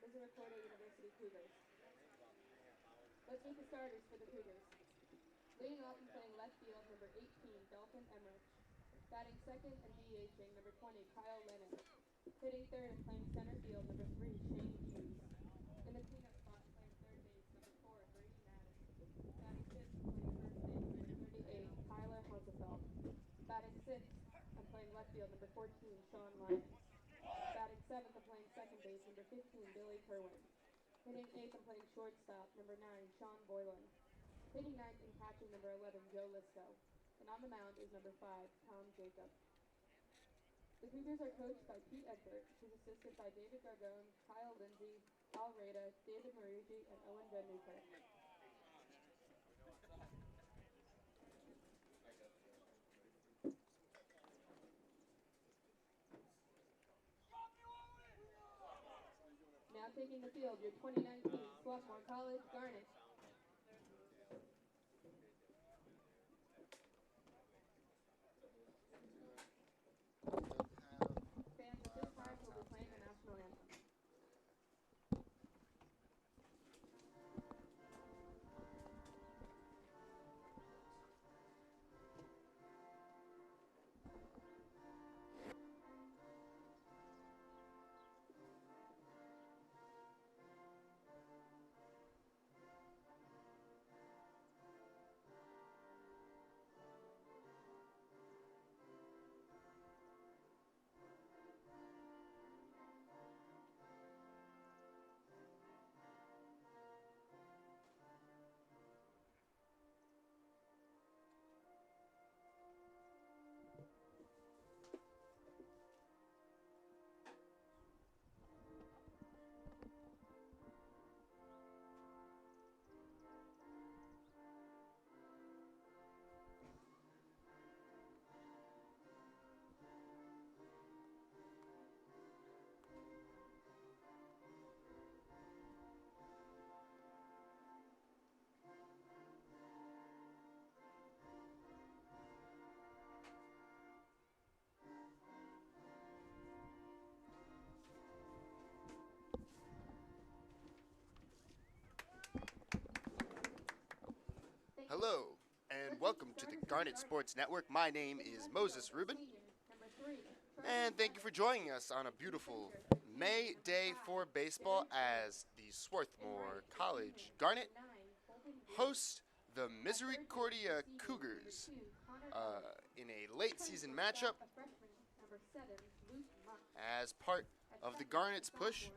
Misericordia University Cougars. Let's meet the starters for the Cougars. Leading off and playing left field, number 18, Dalton Emmerich. Batting second and DHing, number 20, Kyle Lennon. Hitting third and playing center field, number 3, Shane Hughes. In the cleanup spot, playing third base, number 4, Brady Madden. Batting fifth and playing first base, number 38, Tyler Hansefeld. Batting sixth and playing left field, number 14, Sean Lyons. Batting seventh and playing second base, number 15, Billy Kerwin. Hitting eighth and playing shortstop, number 9, Sean Boylan. Hitting ninth and catching, number 11, Joe Lisco. And on the mound is number 5, Tom Jacob. The Cougars are coached by Pete Egbert, who's assisted by David Gargone, Kyle Lindsay, Al Rada, David Marugi, and Owen Van Newkirk. Now taking the field, your 2019 Swarthmore College Garnet. Fans at this time will be playing the national anthem. Hello, and welcome to the Garnet Sports Network. My name is Moses Rubin, and thank you for joining us on a beautiful May day for baseball as the Swarthmore College Garnet host the Misericordia Cougars in a late season matchup as part of the Garnet's push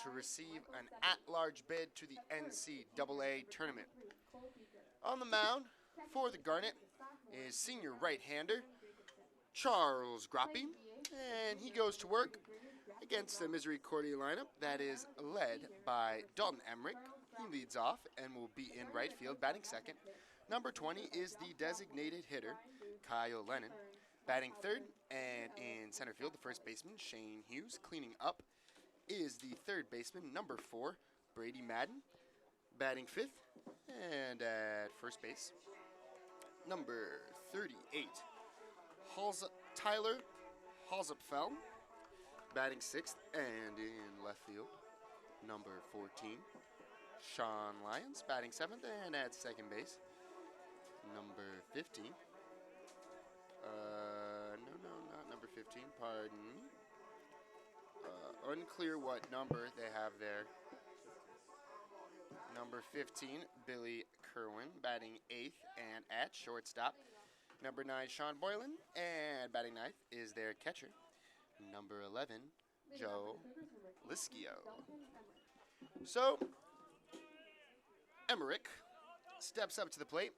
to receive an at-large bid to the NCAA tournament. On the mound for the Garnet is senior right-hander Charles Groppe, and he goes to work against the Misericordia lineup that is led by Dalton Emmerich. He leads off and will be in right field, batting second. Number 20 is the designated hitter, Kyle Lennon. Batting third, and in center field, the first baseman, Shane Hughes. Cleaning up is the third baseman, number 4, Brady Madden. Batting fifth, and at first base, number 38, Tyler Halsupfeld. Batting sixth, and in left field, number 14, Sean Lyons. Batting seventh, and at second base, number 15. No, not number 15. Pardon me. Unclear what number they have there. Number 15, Billy Kerwin, batting eighth and at shortstop. Number 9, Sean Boylan, and batting ninth is their catcher, number 11, Joe Liscio. So, Emmerich steps up to the plate.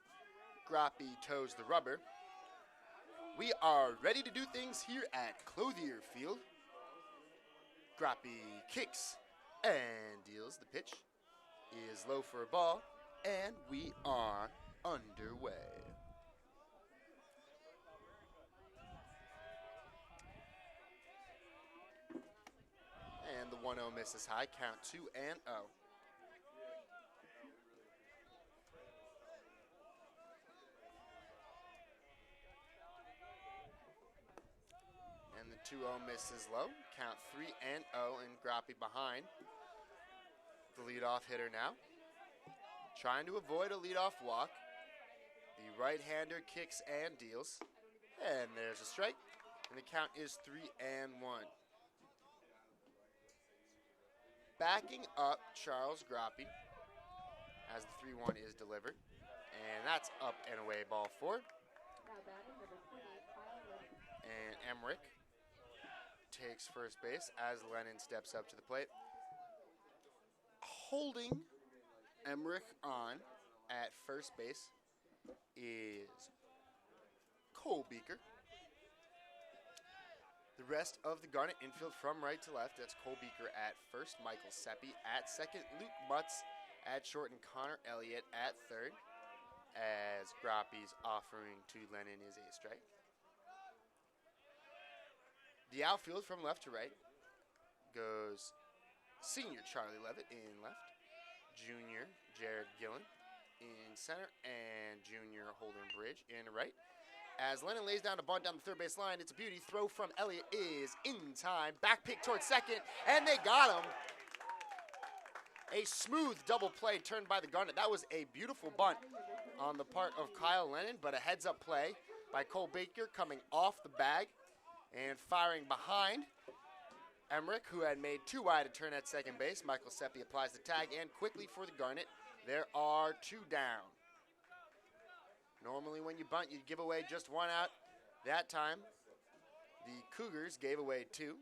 Groppe toes the rubber. We are ready to do things here at Clothier Field. Groppe kicks and deals the pitch. Is low for a ball, and we are underway. And the 1-0 misses high, count 2-0. And the 2-0 misses low, count 3-0, and Groppe behind. The leadoff hitter now, trying to avoid a leadoff walk. The right-hander kicks and deals. And there's a strike. And the count is 3-1. Backing up Charles Groppe as the 3-1 is delivered. And that's up and away, ball 4. Now batting number 28, Kyle Lennon. And Emmerich takes first base as Lennon steps up to the plate. Holding Emmerich on at first base is Cole Beaker. The rest of the Garnet infield from right to left, that's Cole Beaker at first, Michael Seppi at second, Luke Mutz at short, and Connor Elliott at third, as Groppe's offering to Lennon is a strike. The outfield from left to right goes senior Charlie Levitt in left, junior Jared Gillen in center, and junior Holden Bridge in right. As Lennon lays down a bunt down the third base line, it's a beauty. Throw from Elliott is in time. Back pick towards second, and they got him. A smooth double play turned by the Garnet. That was a beautiful bunt on the part of Kyle Lennon, but a heads-up play by Cole Baker coming off the bag and firing behind Emmerich, who had made too wide a turn at second base. Michael Seppi applies the tag, and quickly for the Garnet, there are 2 down. Normally when you bunt, you give away just 1 out. That time, the Cougars gave away 2.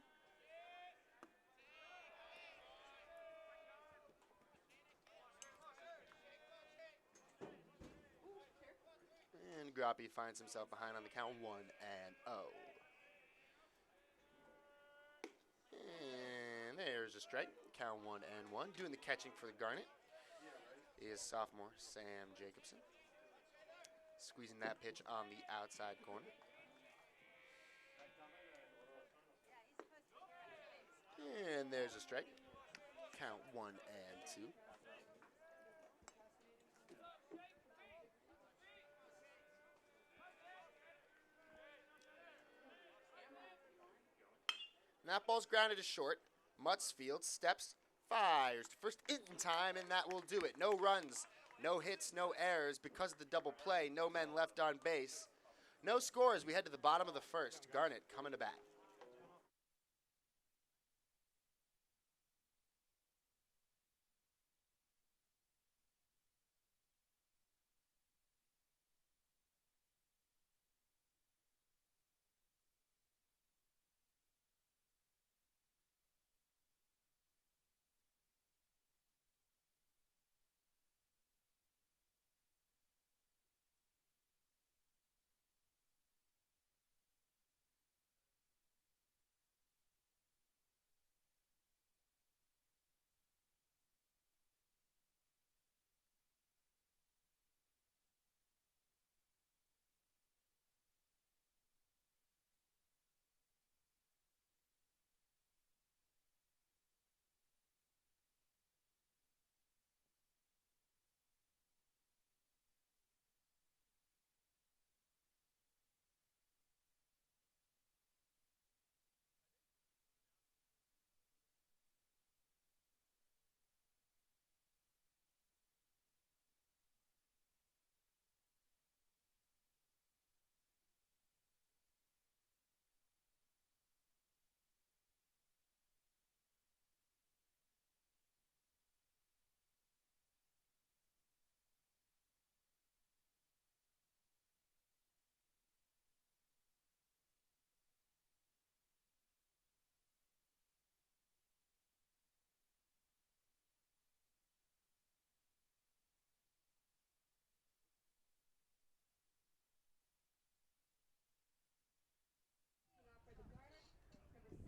And Groppe finds himself behind on the count 1-0. And there's a strike. Count 1-1. Doing the catching for the Garnet is sophomore Sam Jacobson. Squeezing that pitch on the outside corner. And there's a strike. Count 1-2. And that ball's grounded to short. Mutzfield steps, fires to first in time, and that will do it. No runs, no hits, no errors. Because of the double play, no men left on base. No score as we head to the bottom of the first. Garnet coming to bat.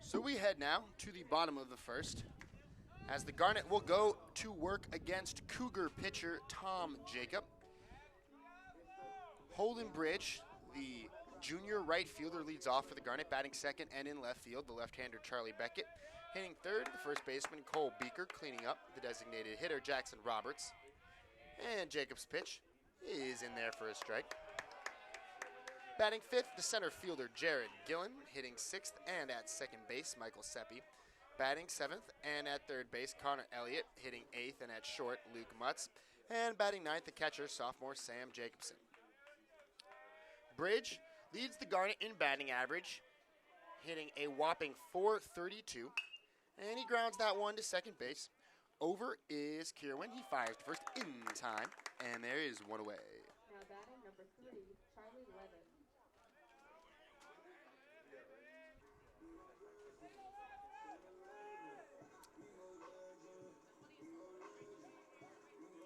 So we head now to the bottom of the first, as the Garnet will go to work against Cougar pitcher Tom Jacob. Holden Bridge, the junior right fielder, leads off for the Garnet, batting second, and in left field, the left-hander Charlie Beckett. Hitting third, the first baseman Cole Beaker, cleaning up the designated hitter Jackson Roberts. And Jacob's pitch is in there for a strike. Batting fifth, the center fielder Jared Gillen. Hitting sixth and at second base, Michael Seppi. Batting 7th, and at third base, Connor Elliott. Hitting 8th, and at short, Luke Mutz. And batting 9th, the catcher, sophomore Sam Jacobson. Bridge leads the Garnet in batting average, hitting a whopping .432. And he grounds that one to second base. Over is Kierwin. He fires to first in time, and there is one away. Now batting number 3, Charlie Levin.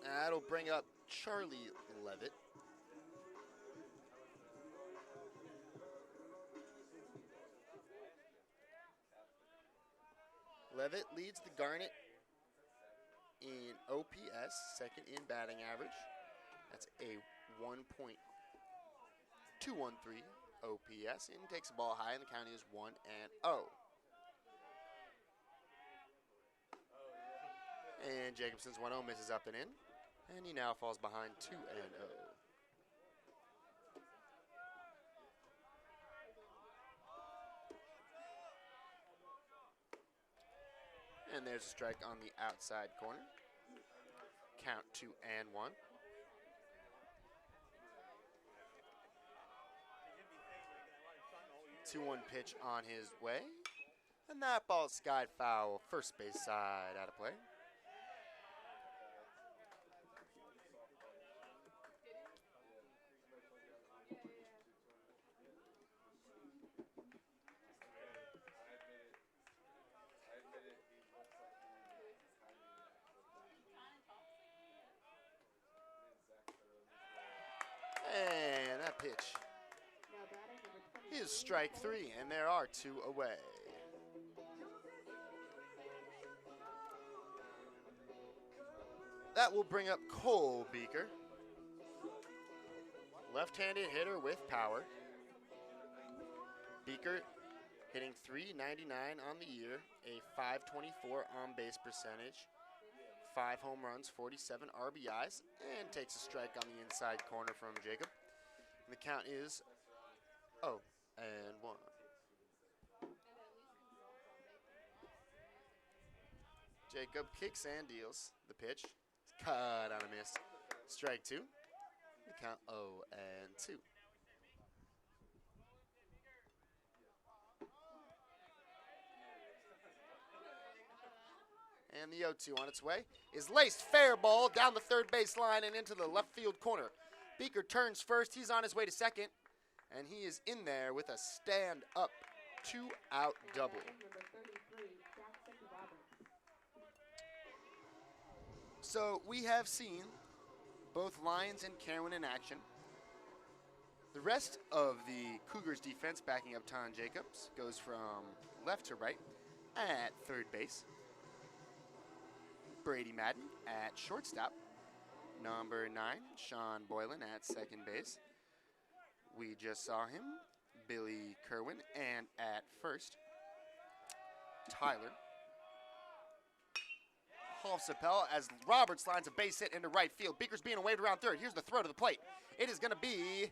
That'll bring up Charlie Levitt. Levitt leads the Garnet in OPS, second in batting average. That's a 1.213 OPS, and takes the ball high, and the count is 1-0. And Jacobson's 1-0 misses up and in, and he now falls behind 2-0. And there's a strike on the outside corner. Count 2-1. Two-one pitch on his way. And that ball skied foul, first base side, out of play. And that pitch is strike 3, and there are 2 away. That will bring up Cole Beaker. Left-handed hitter with power. Beaker hitting .399 on the year, a .524 on-base percentage, 5 home runs, 47 RBIs, and takes a strike on the inside corner from Jacob. And the count is 0-1. Jacob kicks and deals the pitch. It's cut on a miss. Strike 2. The count 0-2. And the 0-2 on its way is laced fair ball down the third base line and into the left field corner. Beaker turns first. He's on his way to second. And he is in there with a stand-up 2-out double. So we have seen both Lyons and Carwin in action. The rest of the Cougars defense backing up Ton Jacobs goes from left to right at third base. Brady Madden at shortstop. Number 9, Sean Boylan at second base. We just saw him, Billy Kerwin, and at first, Tyler Halsapel as Roberts lines a base hit into right field. Beaker's being waved around third. Here's the throw to the plate. It is going to be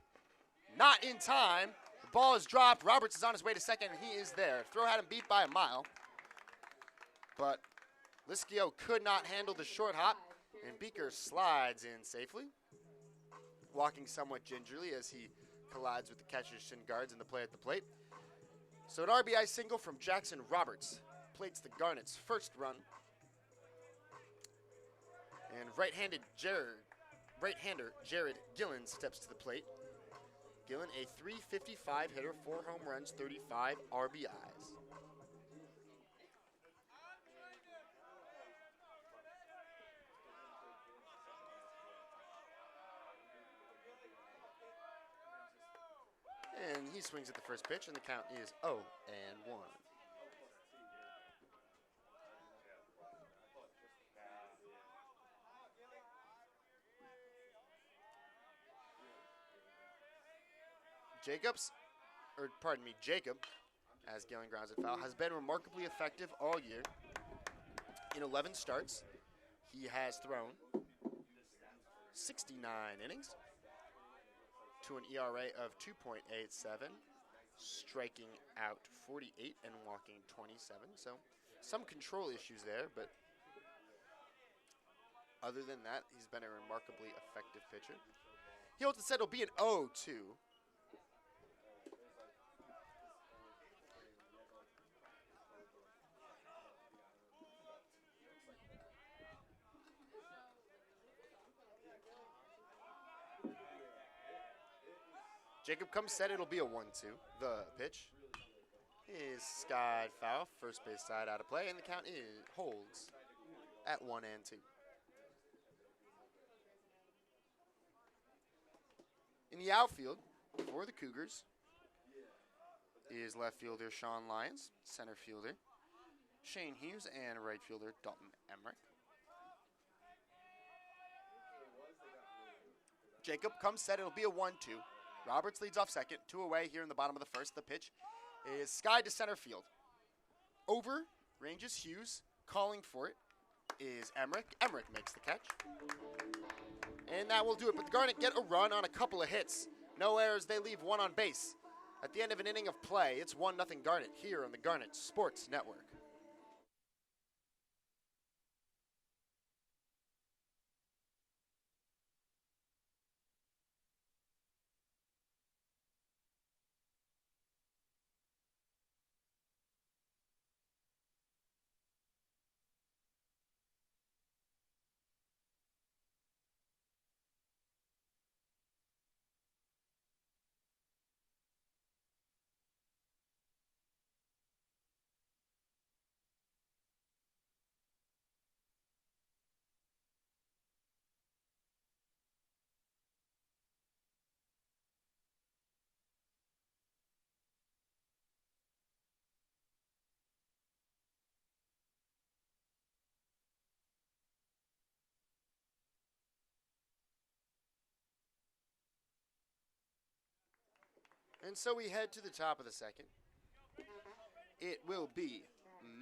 not in time. The ball is dropped. Roberts is on his way to second, and he is there. Throw had him beat by a mile. But Liskio could not handle the short hop, and Beaker slides in safely, walking somewhat gingerly as he collides with the catcher's shin guards in the play at the plate. So an RBI single from Jackson Roberts plates the Garnet's first run. And right-hander Jared Gillen steps to the plate. Gillen, a .355 hitter, 4 home runs, 35 RBIs. And he swings at the first pitch, and the count is 0-1. Jacob, as Gillen grounds it foul, has been remarkably effective all year. In 11 starts, he has thrown 69 innings to an ERA of 2.87, striking out 48 and walking 27. So Some control issues there, but other than that, he's been a remarkably effective pitcher. He also said it'll be an 0-2. Jacob Combs said it'll be a 1-2. The pitch is skied foul, first base side out of play, and the count holds at 1-2. In the outfield for the Cougars is left fielder Sean Lyons, center fielder Shane Hughes, and right fielder Dalton Emmerich. Jacob Combs said it'll be a 1-2. Roberts leads off second, 2 away here in the bottom of the first. The pitch is skied to center field. Over ranges Hughes, calling for it is Emmerich. Emmerich makes the catch. And that will do it, but the Garnet get a run on a couple of hits. No errors, they leave one on base. At the end of an inning of play, it's 1-0 Garnet here on the Garnet Sports Network. And so we head to the top of the second. It will be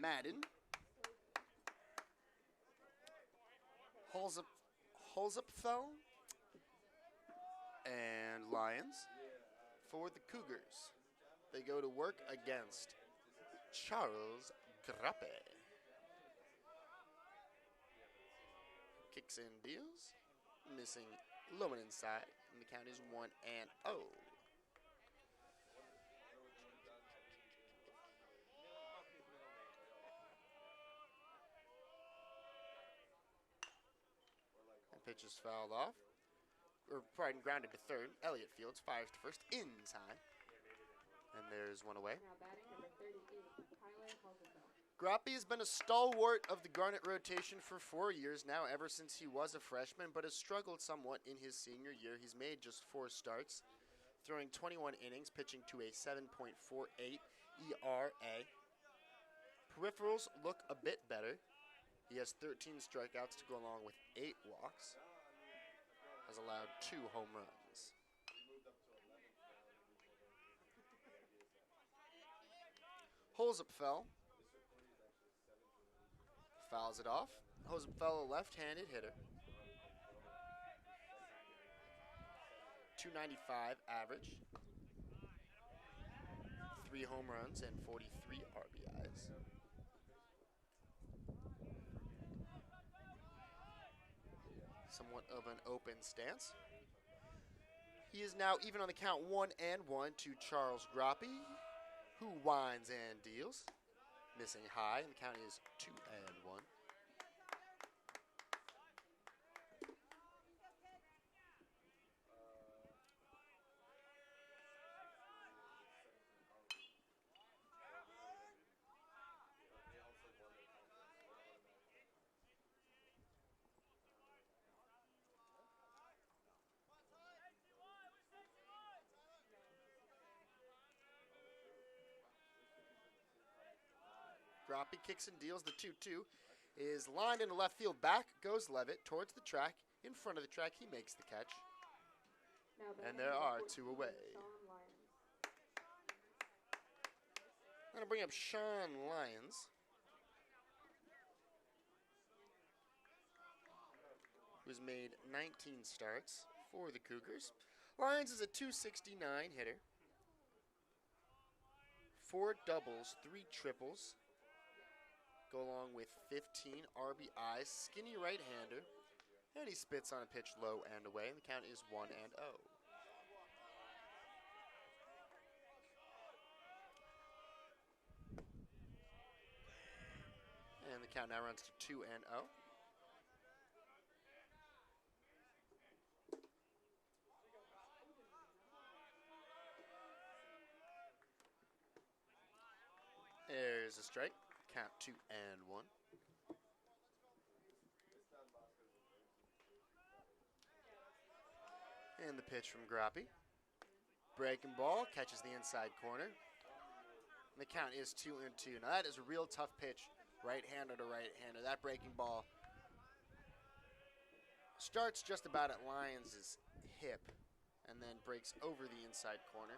Madden, Holzapfel, and Lions for the Cougars. They go to work against Charles Grappe. Kicks and deals, missing Loman inside, and the count is 1-0. Pitch is fouled off, or grounded to third. Elliott Fields fires to first in time, and there's one away. Now batting number 38, Tyler Halverfeld. Grappe has been a stalwart of the Garnet rotation for 4 years now, ever since he was a freshman, but has struggled somewhat in his senior year. He's made just 4 starts, throwing 21 innings, pitching to a 7.48 ERA. Peripherals look a bit better. He has 13 strikeouts to go along with 8 walks. Has allowed 2 home runs. Holzapfel fouls it off. Holzapfel, a left-handed hitter. 295 average. 3 home runs and 43 RBIs. Somewhat of an open stance. He is now even on the count 1-1 to Charles Grappe, who winds and deals. Missing high, and the count is 2-1. Grappe kicks and deals. The 2-2 is lined into left field. Back goes Levitt towards the track. In front of the track, he makes the catch. And there are 2 away. I'm going to bring up Sean Lyons, who's made 19 starts for the Cougars. Lyons is a 269 hitter. 4 doubles, 3 triples. go along with 15 RBIs. Skinny right-hander. And he spits on a pitch low and away. And the count is 1-0. And the count now runs to 2-0. There's a strike. Count 2-1. And the pitch from Groppe. Breaking ball, catches the inside corner. And the count is 2-2. Now that is a real tough pitch, right-hander to right-hander. That breaking ball starts just about at Lyons' hip and then breaks over the inside corner.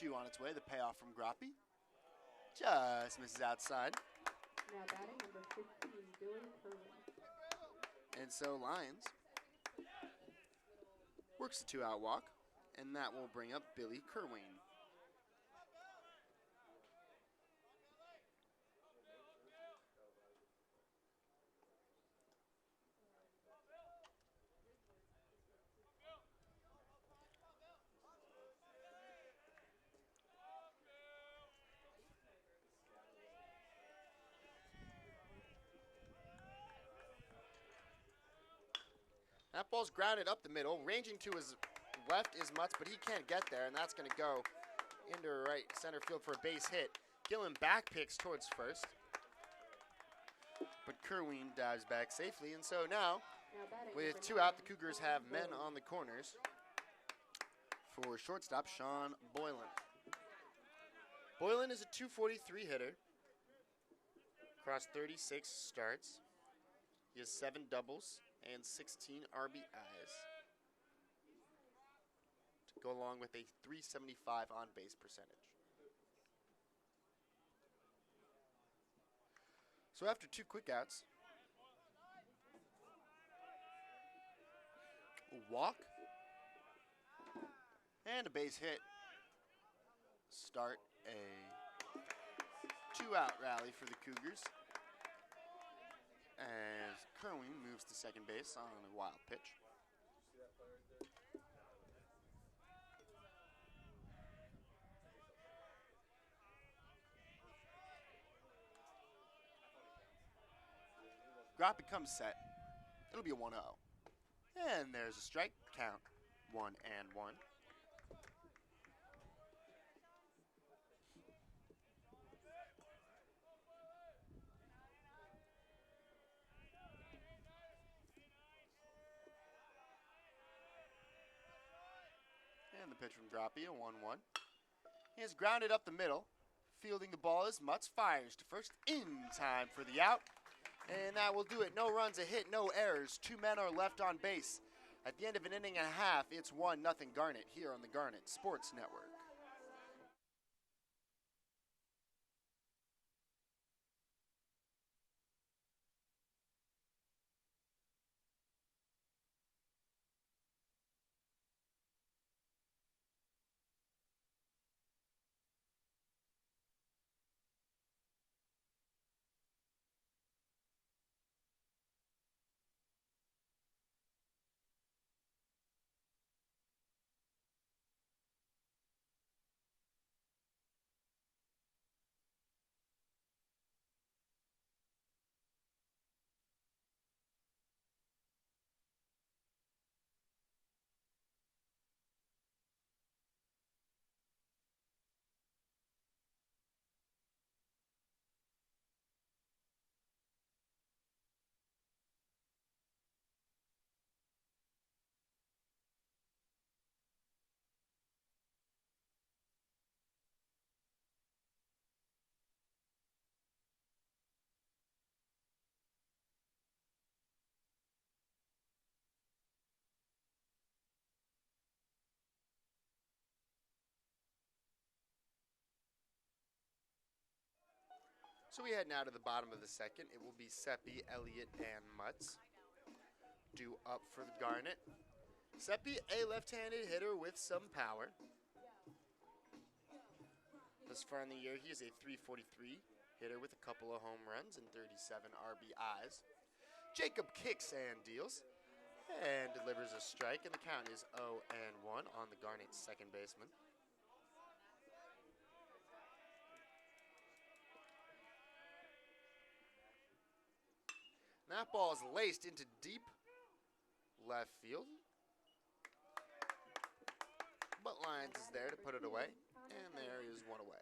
On its way, the payoff from Groppe. Just misses outside. Now batting number 15, Billy Kerwin. And so Lyons works the 2-out walk, and that will bring up Billy Kerwin. That ball's grounded up the middle. Ranging to his left is Mutz, but he can't get there, and that's going to go into right center field for a base hit. Gillen back picks towards first, but Kerwin dives back safely, and so now, with 2 out, the Cougars have men on the corners for shortstop Sean Boylan. Boylan is a .243 hitter across 36 starts. He has 7 doubles and 16 RBIs to go along with a .375 on-base percentage. So after 2 quick outs, a walk and a base hit start a 2-out rally for the Cougars as Kerwin moves to second base on a wild pitch. Groppe becomes set. It'll be a 1-0. And there's a strike. Count 1-1. And the pitch from Groppe, a 1-1. He is grounded up the middle. Fielding the ball as Mutz fires to first in time for the out. And that will do it. No runs, a hit, no errors. 2 men are left on base. At the end of an inning and a half, it's 1-0 Garnet here on the Garnet Sports Network. So we head now to the bottom of the second. It will be Seppi, Elliott, and Mutz due up for the Garnet. Seppi, a left-handed hitter with some power. Thus far in the year, he is a .343 hitter with a couple of home runs and 37 RBIs. Jacob kicks and deals and delivers a strike, and the count is 0-1 on the Garnet's second baseman. And that ball is laced into deep left field. But Lyons is there to put it away, and there is one away.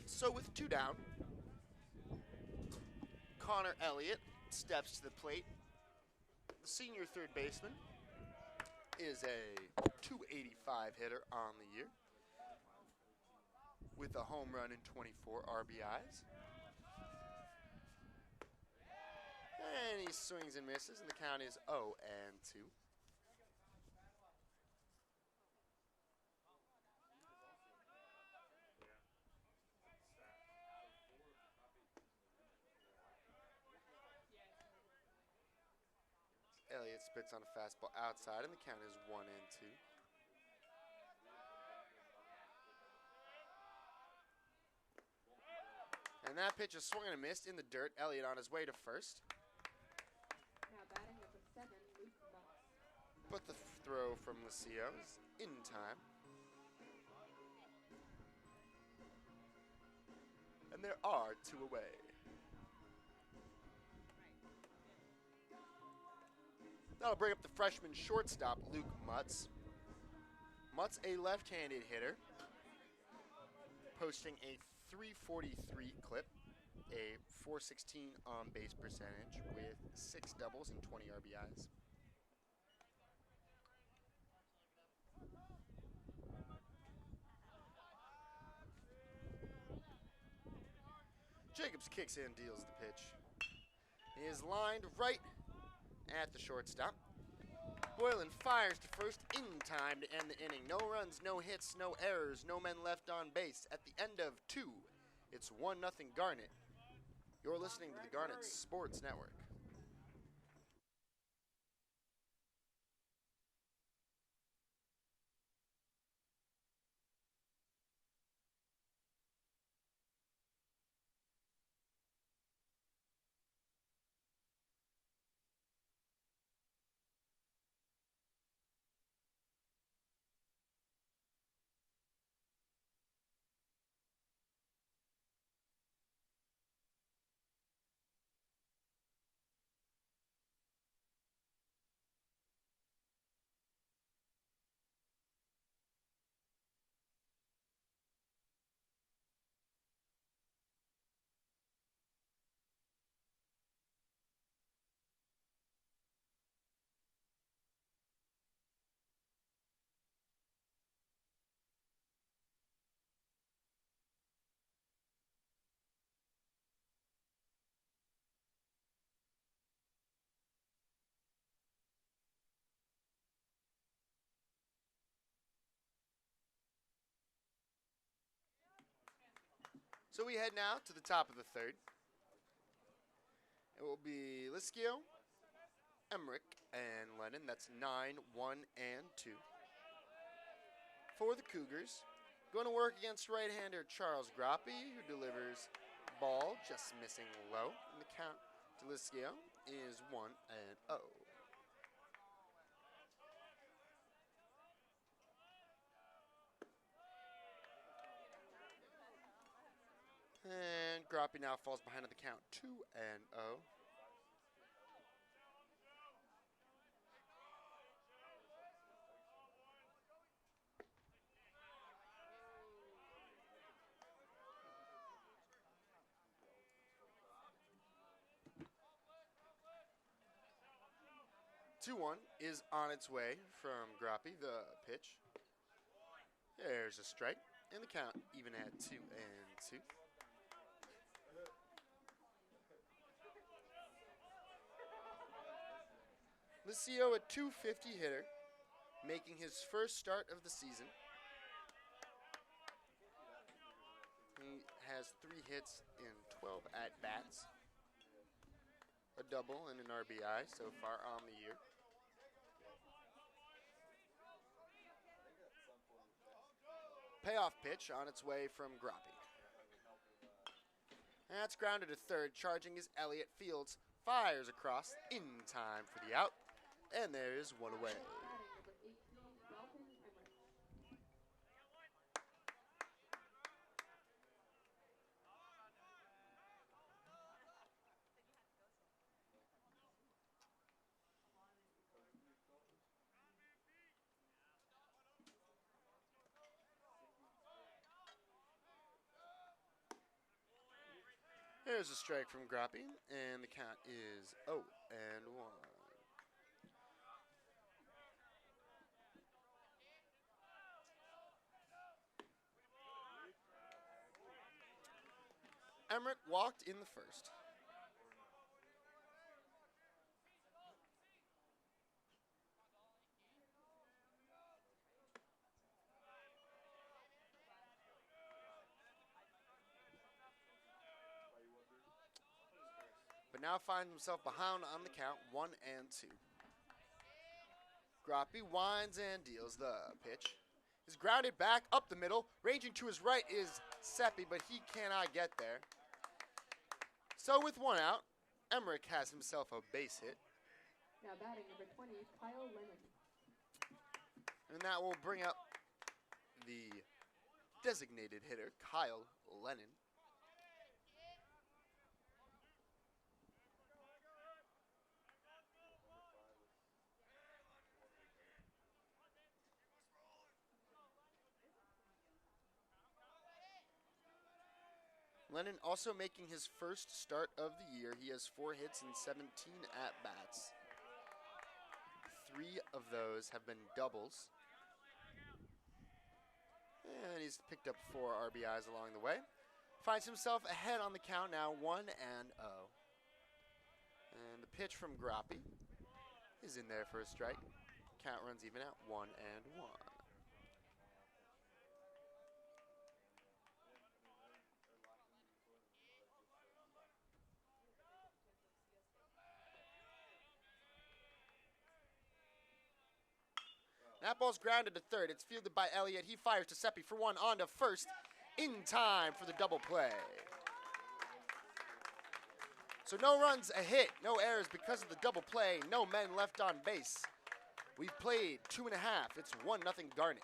So with 2 down, Connor Elliott steps to the plate. The senior third baseman is a .285 hitter on the year with a home run and 24 RBIs. And he swings and misses, and the count is 0-2. Elliott spits on a fastball outside, and the count is 1-2. And that pitch is swung and missed in the dirt. Elliott on his way to first. Now batting number 7, Luke Moss. But the throw from Lucio is in time. And there are 2 away. That'll bring up the freshman shortstop, Luke Mutz. Mutz, a left-handed hitter, posting a .343 clip, a .416 on-base percentage with 6 doubles and 20 RBIs. Jacobs kicks in, deals the pitch. He is lined right at the shortstop. Boylan fires to first in time to end the inning. No runs, no hits, no errors, no men left on base. At the end of 2, it's 1-0 Garnet. You're listening to the Garnet Sports Network. So we head now to the top of the third. It will be Liskio, Emmerich, and Lennon. That's 9, 1, and 2. For the Cougars, going to work against right-hander Charles Groppe, who delivers ball just missing low. And the count to Liskio is 1-0. And Groppe now falls behind on the count, 2-0. Two-1 is on its way from Groppe, the pitch. There's a strike, and the count even at 2-2. Licio, a .250 hitter, making his first start of the season. He has 3 hits in 12 at-bats, a double and an RBI so far on the year. Payoff pitch on its way from Groppe. That's grounded to third. Charging is Elliott. Fields fires across in time for the out, and there's one away. There's a strike from Groppe, and the count is 0-1. Emmerich walked in the first. But now finds himself behind on the count, 1-2. Groppe winds and deals the pitch. Is grounded back up the middle. Ranging to his right is Seppi, but he cannot get there. So with 1 out, Emmerich has himself a base hit. Now batting number 20, Kyle Lennon. And that will bring up the designated hitter, Kyle Lennon. Lennon also making his first start of the year. He has 4 hits and 17 at-bats. 3 of those have been doubles. And he's picked up 4 RBIs along the way. Finds himself ahead on the count now, 1-0. And the pitch from Groppe is in there for a strike. Count runs even at 1-1. That ball's grounded to third. It's fielded by Elliott. He fires to Seppi for 1 on to first in time for the double play. So no runs, a hit, no errors because of the double play. No men left on base. We've played 2.5. It's 1-0 Garnet.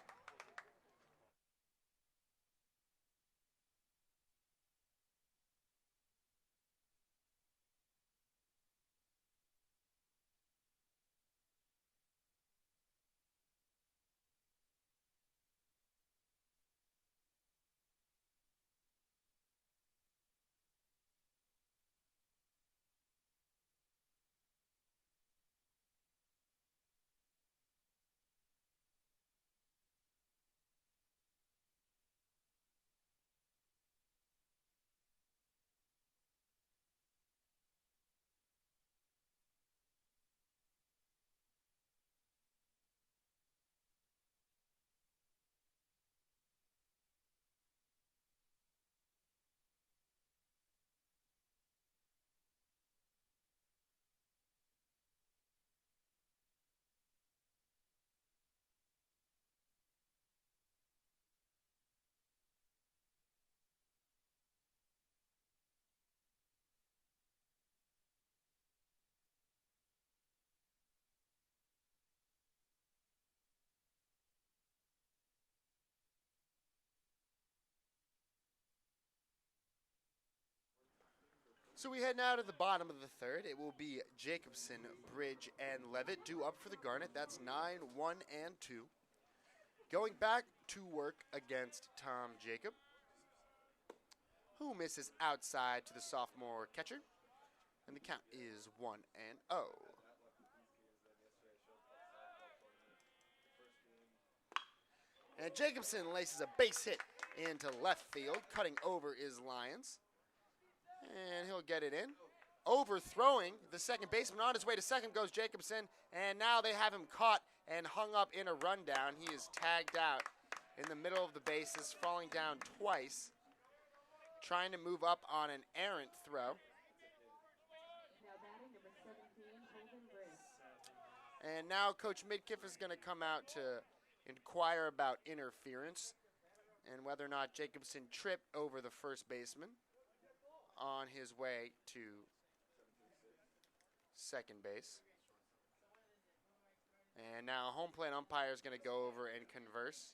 So we head now to the bottom of the third. It will be Jacobson, Bridge, and Levitt due up for the Garnet. That's 9, 1, and 2. Going back to work against Tom Jacob, who misses outside to the sophomore catcher. And the count is 1-0. And Jacobson laces a base hit into left field. Cutting over is Lyons. And he'll get it in overthrowing the second baseman. On his way to second goes Jacobson, and now they have him caught and hung up in a rundown. He is tagged out in the middle of the bases, falling down twice, trying to move up on an errant throw. Now batting number 17, Holden Bridge. And now Coach Midkiff is going to come out to inquire about interference and whether or not Jacobson tripped over the first baseman on his way to second base. And now home plate umpire is going to go over and converse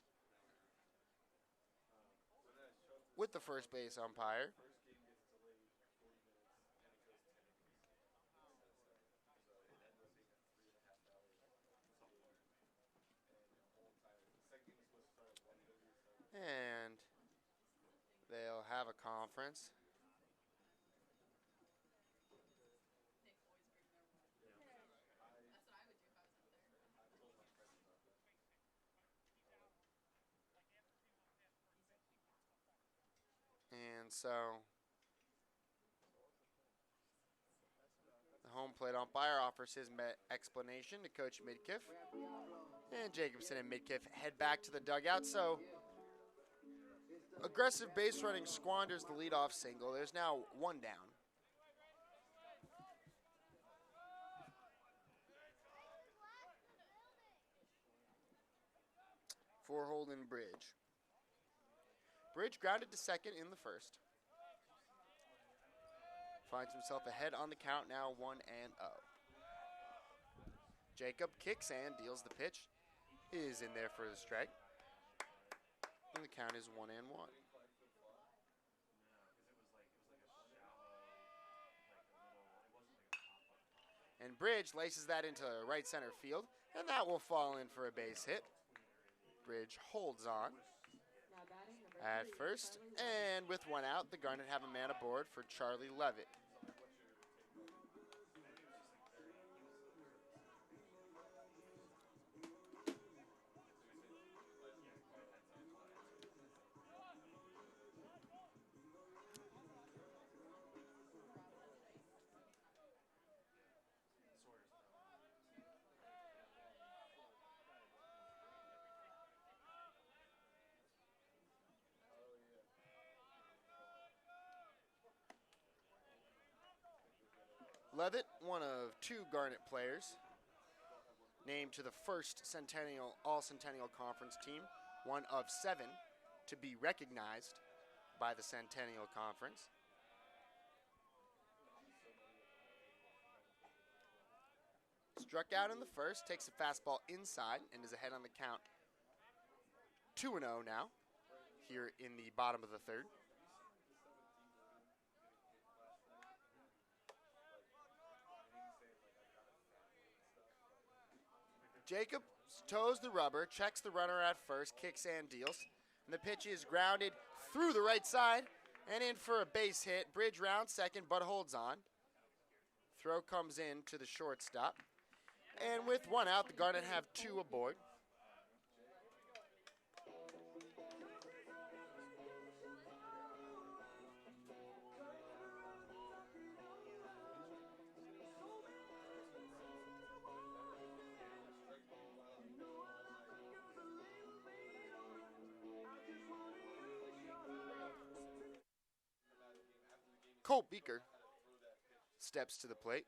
with the first base umpire. And they'll have a conference. And so the home plate umpire offers his explanation to Coach Midkiff. And Jacobson and Midkiff head back to the dugout. So aggressive base running squanders the leadoff single. There's now one down. For Holden Bridge. Bridge grounded to second in the first. Finds himself ahead on the count now, 1-0. Jacob kicks and deals the pitch. Is in there for the strike. And the count is 1-1. And Bridge laces that into right center field, and that will fall in for a base hit. Bridge holds on at first, and with one out, the Garnet have a man aboard for Charlie Levitt. Levitt, one of two Garnet players, named to the first Centennial All-Centennial Conference team, one of 7 to be recognized by the Centennial Conference. Struck out in the first, takes a fastball inside, and is ahead on the count 2-0 now, here in the bottom of the third. Jacob toes the rubber, checks the runner at first, kicks and deals. And the pitch is grounded through the right side and in for a base hit. Bridge rounds second, but holds on. Throw comes in to the shortstop. And with one out, the Garnet have 2 aboard. Colt Beaker steps to the plate.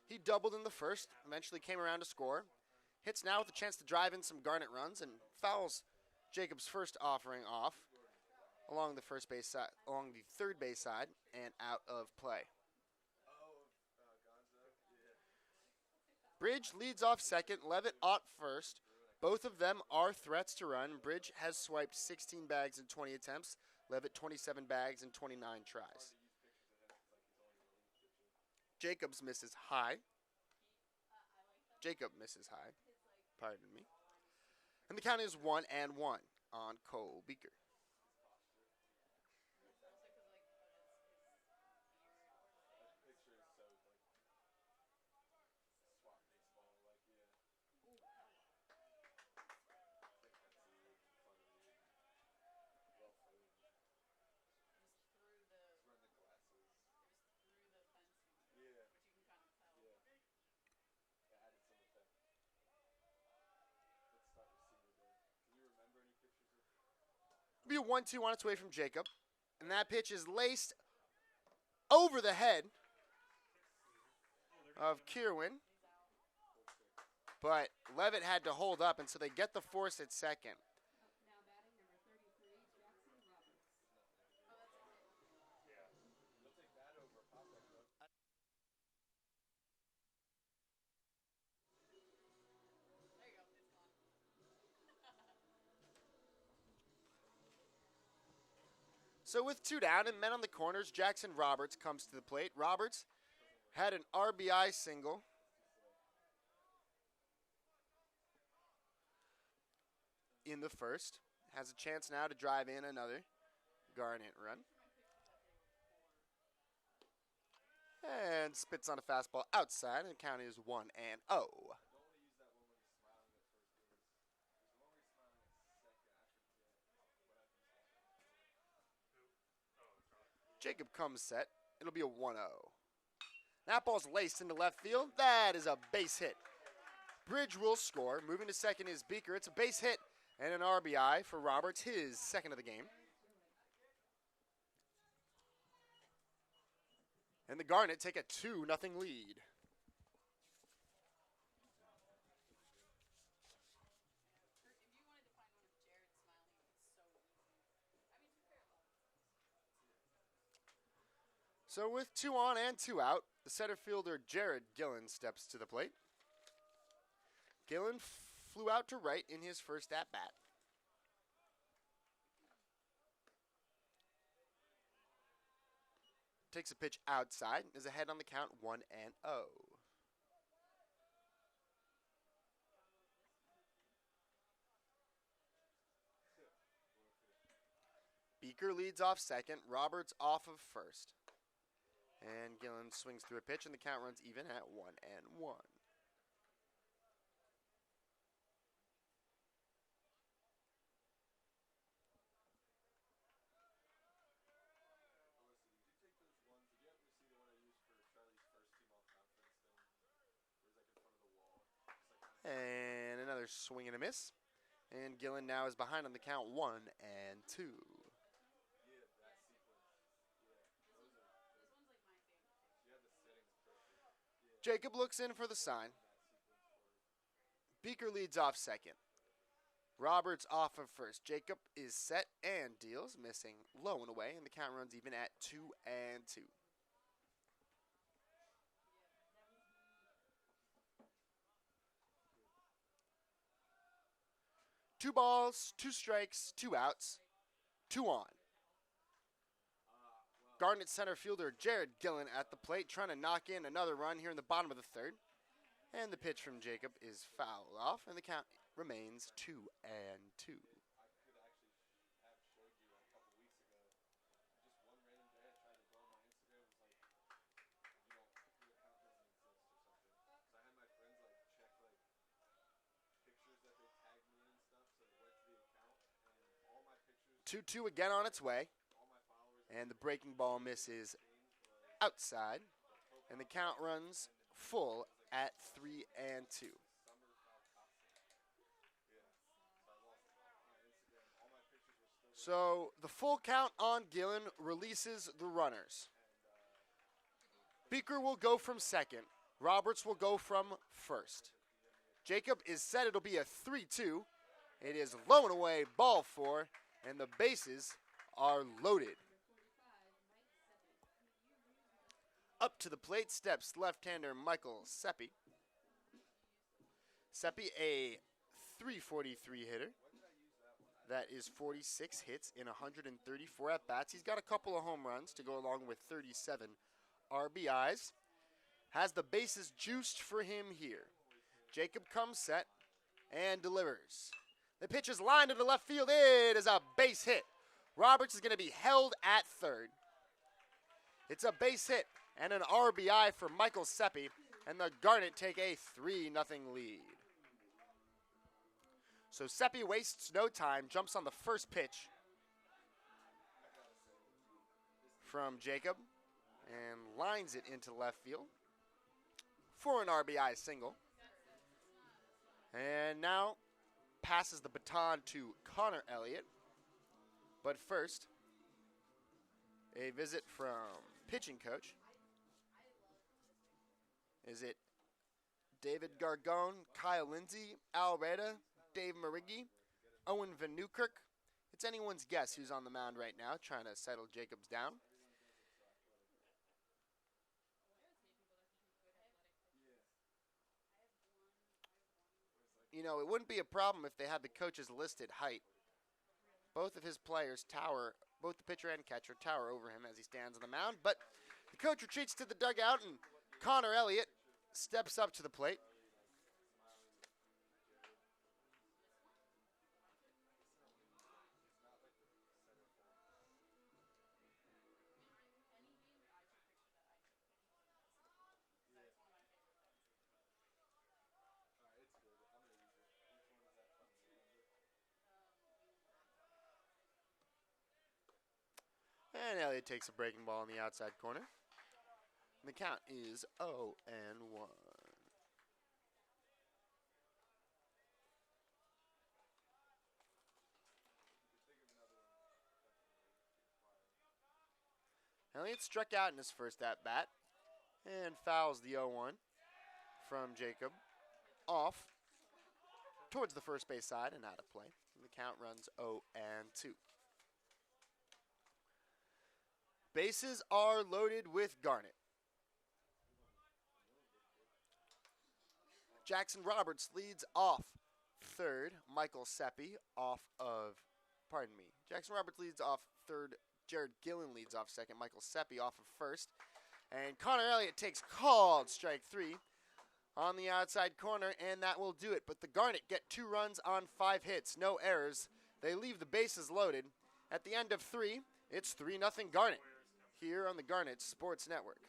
He doubled in the first, eventually came around to score. Hits now with a chance to drive in some Garnet runs and fouls Jacob's first offering off along the first base side, along the third base side, and out of play. Bridge leads off second, Levitt ought first. Both of them are threats to run. Bridge has swiped 16 bags in 20 attempts. Levitt 27 bags in 29 tries. Jacobs misses high. Jacob misses high. Pardon me. And the count is 1-1 on Cole Beaker. It'll be a 1-2 on its way from Jacob. And that pitch is laced over the head of Kierwin. But Levitt had to hold up, and so they get the force at second. Now batting number 33, Jackson Roberts. So with 2 down and men on the corners, Jackson Roberts comes to the plate. Roberts had an RBI single in the first. Has a chance now to drive in another Garnet run. And spits on a fastball outside, and the count is 1-0. Jacob comes set. It'll be a 1-0. That ball's laced into left field. That is a base hit. Bridge will score. Moving to second is Beaker. It's a base hit and an RBI for Roberts, his second of the game. And the Garnet take a 2-0 lead. So with 2 on and 2 out, the center fielder Jared Gillen steps to the plate. Gillen flew out to right in his first at-bat. Takes a pitch outside, is ahead on the count 1-0. Beaker leads off second, Roberts off of first. And Gillen swings through a pitch, and the count runs even at 1-1. And another swing and a miss. And Gillen now is behind on the count 1-2. Jacob looks in for the sign. Beaker leads off second. Roberts off of first. Jacob is set and deals, missing low and away, and the count runs even at 2-2. Two balls, 2 strikes, 2 outs, 2 on. Garnet center fielder Jared Gillen at the plate, trying to knock in another run here in the bottom of the third. And the pitch from Jacob is fouled off, and the count remains 2-2. Two again on its way. And the breaking ball misses outside. And the count runs full at 3-2. So the full count on Gillen releases the runners. Beaker will go from second. Roberts will go from first. Jacob is set. It'll be a 3-2. It is low and away, ball 4, and the bases are loaded. Up to the plate steps left-hander Michael Seppi. Seppi, a .343 hitter. That is 46 hits in 134 at-bats. He's got a couple of home runs to go along with 37 RBIs. Has the bases juiced for him here. Jacob comes set and delivers. The pitch is lined into left field. It is a base hit. Roberts is going to be held at third. It's a base hit and an RBI for Michael Seppi, and the Garnet take a 3-0 lead. So Seppi wastes no time, jumps on the first pitch from Jacob, and lines it into left field for an RBI single. And now passes the baton to Connor Elliott. But first, a visit from pitching coach. Is it David Gargone, Kyle Lindsay, Al Reda, Dave Marigi, Owen Van Newkirk? It's anyone's guess who's on the mound right now, trying to settle Jacobs down. You know, it wouldn't be a problem if they had the coach's listed height. Both of his players tower, both the pitcher and catcher tower over him as he stands on the mound. But the coach retreats to the dugout, and Connor Elliott steps up to the plate. And Elliott takes a breaking ball in the outside corner. And the count is 0-1. Elliott struck out in his first at-bat and fouls the 0-1 from Jacob off towards the first base side and out of play. And the count runs 0-2. Bases are loaded with Garnet. Jackson Roberts leads off third. Michael Seppi Jackson Roberts leads off third. Jared Gillen leads off second. Michael Seppi off of first. And Connor Elliott takes called strike 3 on the outside corner, and that will do it. But the Garnet get 2 runs on 5 hits, no errors. They leave the bases loaded. At the end of 3, it's 3-0 Garnet here on the Garnet Sports Network.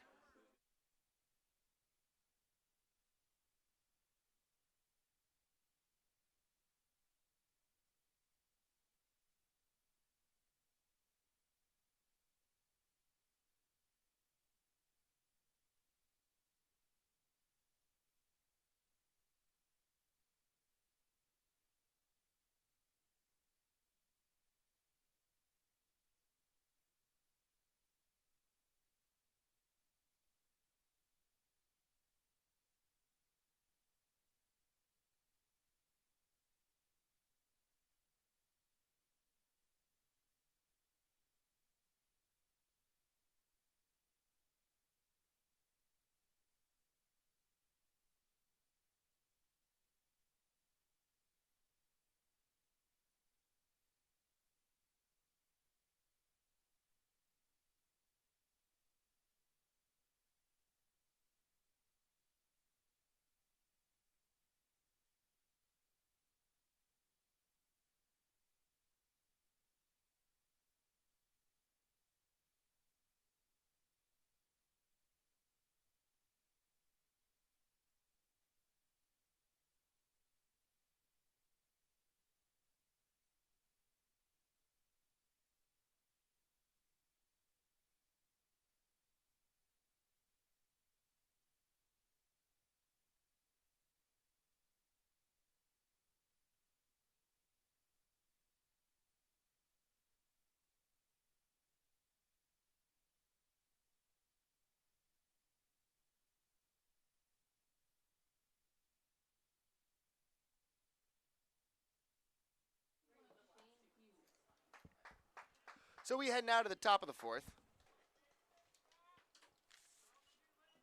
So we head now to the top of the 4th.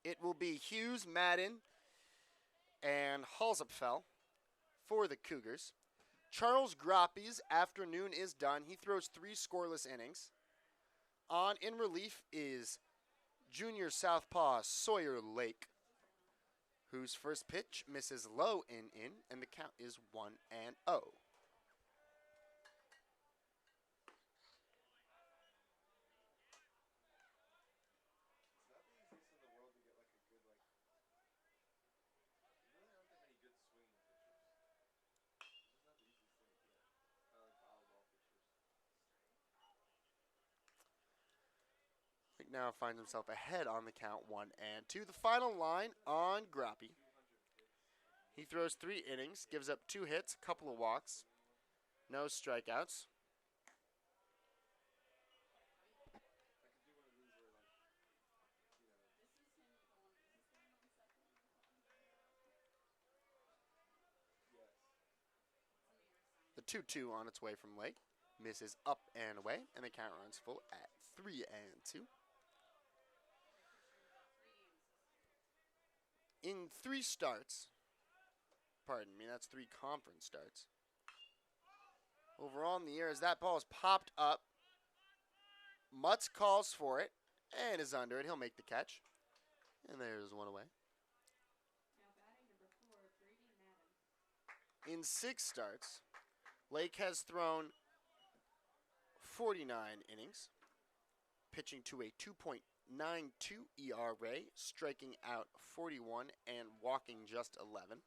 It will be Hughes, Madden, and Halsapfel for the Cougars. Charles Groppy's afternoon is done. He throws 3 scoreless innings. On in relief is junior southpaw Sawyer Lake, whose first pitch misses low and the count is 1-0. Now finds himself ahead on the count 1-2. The final line on Groppy. He throws 3 innings, gives up 2 hits, a couple of walks, no strikeouts. 2-2 on its way from Lake. Misses up and away, and the count runs full at 3-2. In 3 starts, pardon me, that's 3 conference starts. Overall in the year, as that ball is popped up, Mutz calls for it and is under it. He'll make the catch. And there's one away. Now batting number 4, Brady Madden. In 6 starts, Lake has thrown 49 innings, pitching to a 2.92 ERA, striking out 41 and walking just 11.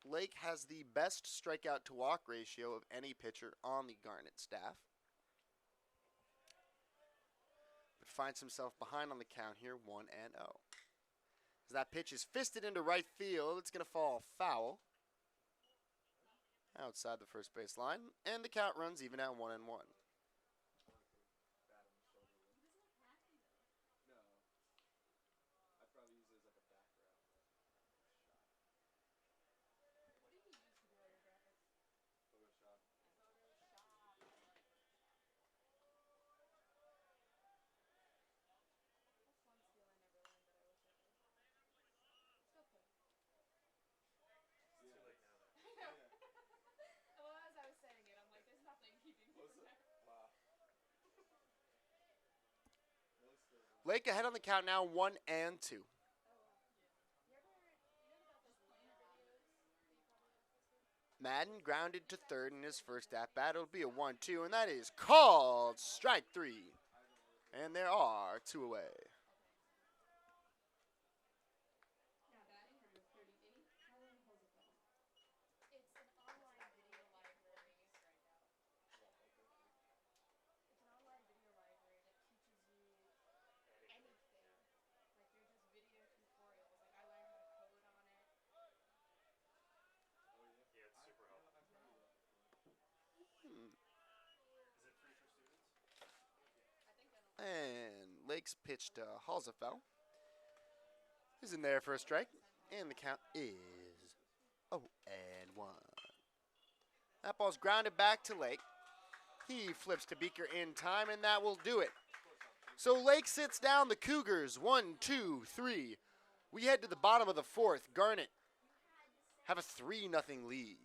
Lake has the best strikeout to walk ratio of any pitcher on the Garnet staff, but finds himself behind on the count here, 1-0. As that pitch is fisted into right field, it's going to fall foul outside the first base line, and the count runs even at 1-1. Well, as I was saying it, I'm like, there's nothing keeping me from there. Lake ahead on the count now, 1-2. Madden grounded to third in his first at-bat. It'll be a 1-2, and that is called strike 3. And there are 2 away. Now batting number 38, Helen Hosefeld. It's an online video library. It's an online video library that teaches you anything. Like, they're just video tutorials. Like, I learned how to code on it. Yeah, it's super helpful. Is it free for students? I think that'll And Lake's pitch to Halsefeld is in there for a strike, and the count is 0-1. That ball's grounded back to Lake. He flips to Beaker in time, and that will do it. So Lake sits down the Cougars, 1-2-3. We head to the bottom of the 4th. Garnet have a 3-0 lead.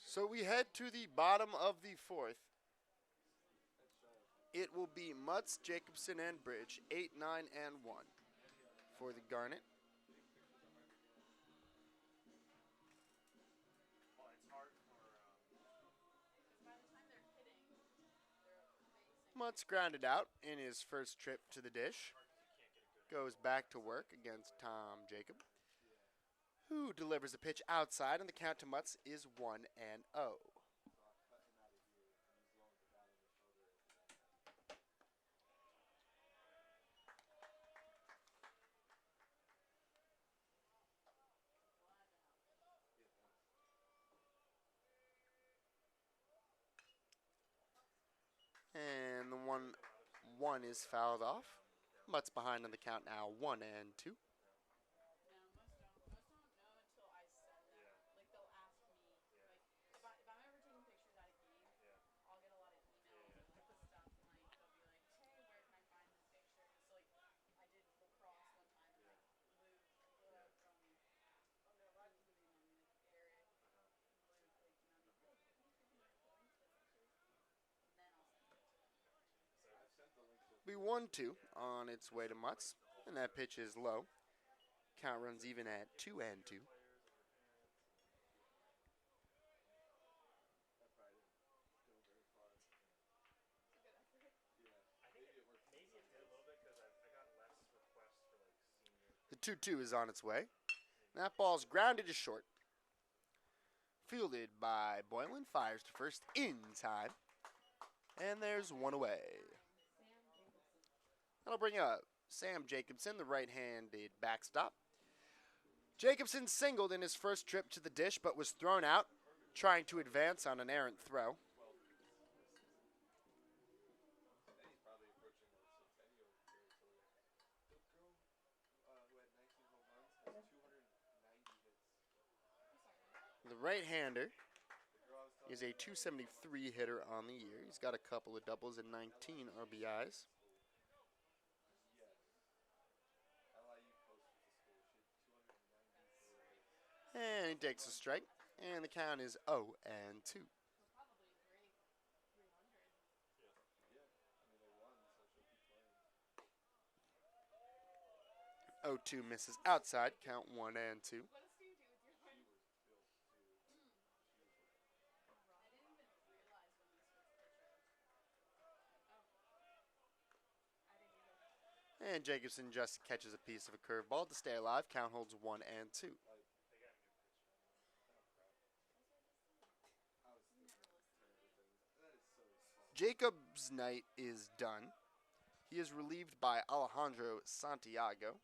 So we head to the bottom of the 4th. It will be Mutz, Jacobson, and Bridge, 8, 9, and 1 for the Garnet. Well, it's hard for. by the time they're hitting, they're facing. Mutz grounded out in his first trip to the dish. Hard 'cause you can't get a good. Goes back to work against Tom Jacob. who delivers a pitch outside, and the count to Mutz is 1-0. And the 1-1 is fouled off. Mutz behind on the count now, 1-2. No, most don't. Most don't know until I send them. Like they'll ask me. Like if I'm ever taking pictures at a game, I'll get a lot of emails or like stuff, and like they'll be like, "Hey, where can I find this picture?" So like I did lacrosse one time, and like Luke from he emailed me like Eric and Luke like emailed me, "Hey, can you send me like the links to the pictures?" And then I'll send it to them. Be 1-2 on its way to Mutz, and that pitch is low. Count runs even at 2-2. It's a good effort. I think maybe it did a little bit because I got less requests for like senior. The 2-2 is on its way. That ball's grounded to short. Fielded by Boylan, fires to first in time. And there's one away. That'll bring up Sam Jacobson, the right-handed backstop. Jacobson singled in his first trip to the dish, but was thrown out, trying to advance on an errant throw. The right-hander is a .273 hitter on the year. He's got a couple of doubles and 19 RBIs. And he takes a strike, and the count is 0-2. He'll probably break 300. 0-2 misses outside, count 1-2. What does Steve do with your line? I didn't even realize when they switched pitchers. Oh. I didn't either. And Jacobson just catches a piece of a curveball to stay alive. Count holds 1-2. They got a new pitcher. Jacob's night is done. He is relieved by Alejandro Santiago.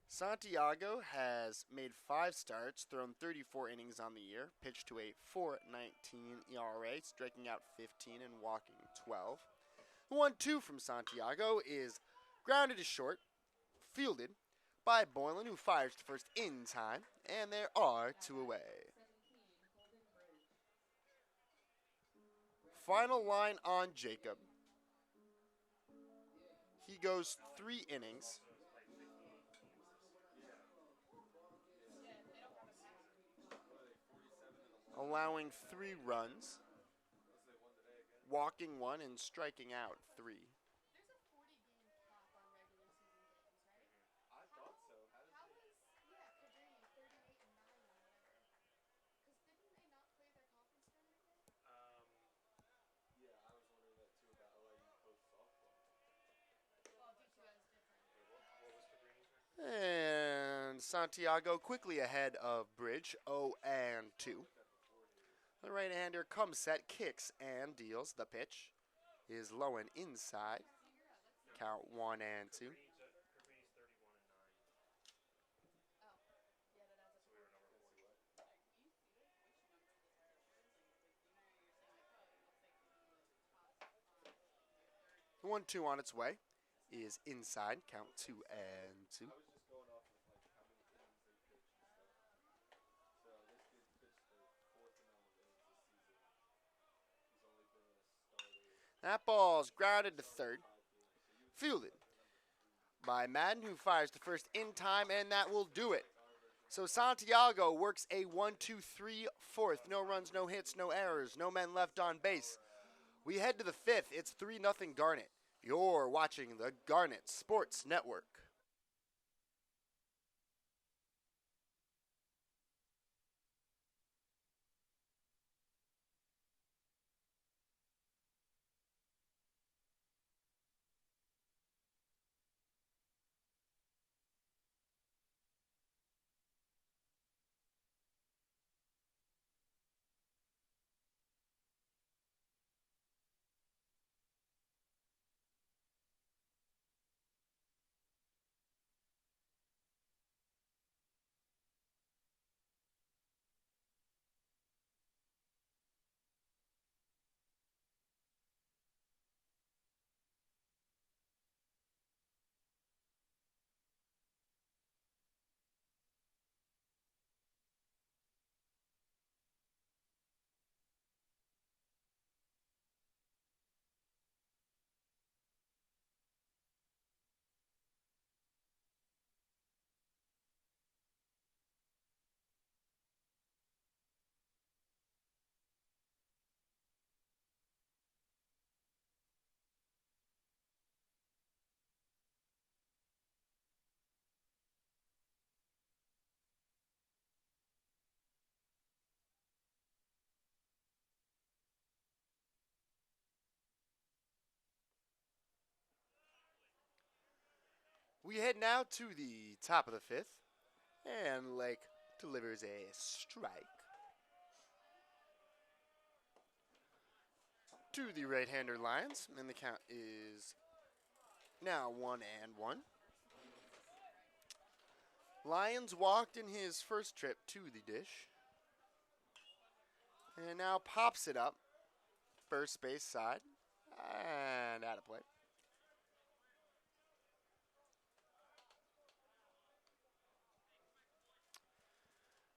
Santiago has made 5 starts, thrown 34 innings on the year, pitched to a .419 ERA, striking out 15 and walking 12. The 1-2 from Santiago is grounded to short, fielded by Boylan, who fires to first in time, and there are 2 away. Final line on Jacob. He goes 3 innings, allowing 3 runs, walking 1, and striking out 3. There's a 40-game cap on regular season games, right? I thought so. How is Kadri 38 and 9 or whatever? Because didn't they not play their conference tournament yet? Yeah, I was wondering that too about OIU post softball. Well, D2S is different. What was Cabrini's record? And Santiago quickly ahead of Bridge, 0-2. The right-hander comes set, kicks, and deals. The pitch is low and inside. Count 1-2. Cabrini's 31 and 9. Oh, yeah, that adds up. So we were number 40. Like, do you see which number this pitcher is? Like you're saying like, oh, it looks like top 5, like your third. The 1-2 on its way is inside. Count 2-2. I was just going off of like how many innings they pitched and stuff. So this kid pitched the 4th amount of innings this season. He's only been a starter. That ball's grounded to third. Fielded by Madden, who fires to first in time, and that will do it. So Santiago works a 1-2-3 fourth. No runs, no hits, no errors, no men left on base. We head to the 5th. It's 3-0 Garnet. You're watching the Garnet Sports Network. We head now to the top of the fifth, and Lake delivers a strike to the right-hander Lions, and the count is now 1-1. Lions walked in his first trip to the dish, and now pops it up, first base side, and out of play.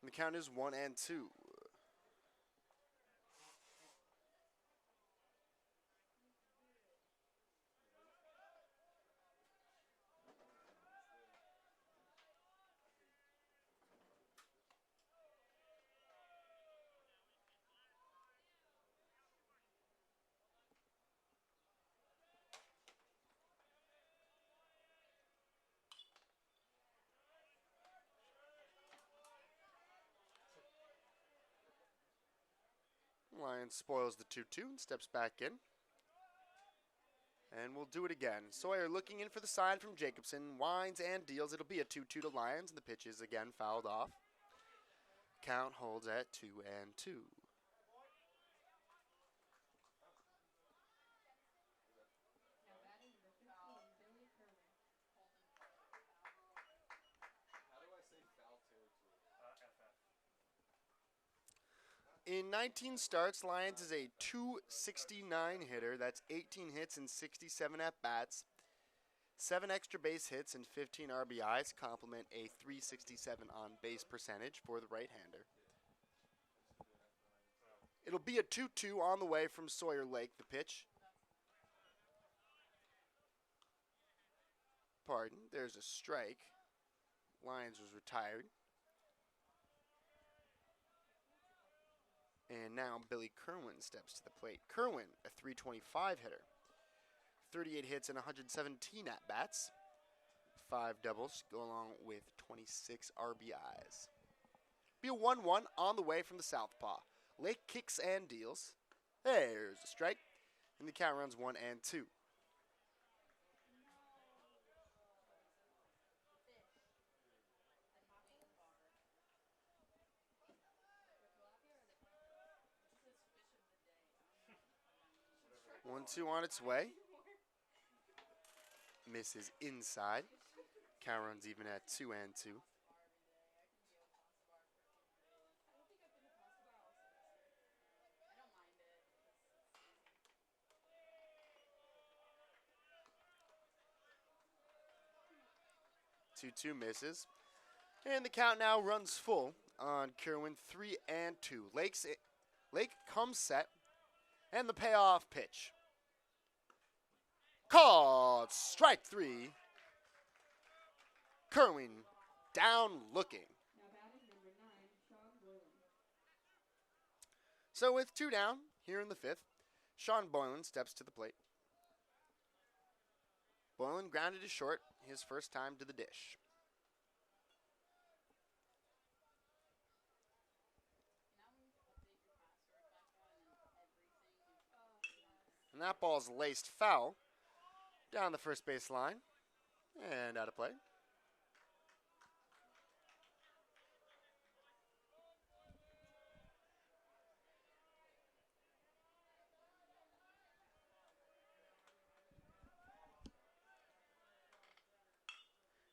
And the count is 1-2. Lions spoils the 2-2 and steps back in. And we'll do it again. Sawyer looking in for the sign from Jacobson. Winds and deals. It'll be a 2-2 to Lions, and the pitch is again fouled off. Count holds at 2-2. Now batting number 15, Billy Kerwin. How do I say foul territory? FF. In 19 starts, Lions is a 269 hitter. That's 18 hits and 67 at-bats. 7 extra base hits and 15 RBIs complement a 367 on-base percentage for the right-hander. It'll be a 2-2 on the way from Sawyer Lake, the pitch. Pardon, there's a strike. Lions was retired. And now Billy Kerwin steps to the plate. Kerwin, a 325 hitter. 38 hits and 117 at-bats. 5 doubles go along with 26 RBIs. Be a 1-1 on the way from the southpaw. Lake kicks and deals. There's a strike. And the count runs 1-2. Whatever. 1-2 on its way. Misses inside. Count runs even at 2-2. I don't think I've been to Pasta Bar for 2 days. I don't mind it. 2-2 misses. And the count now runs full on Kerwin, 3-2. Lake comes set. And the payoff pitch. Called strike 3. Kerwin down looking. Now batting number 9, Sean Boylan. So with 2 down here in the 5th, Sean Boylan steps to the plate. Boylan grounded to short his first time to the dish. Now we need to update your password, Becca, and then everything. And that ball's laced foul down the first base line and out of play.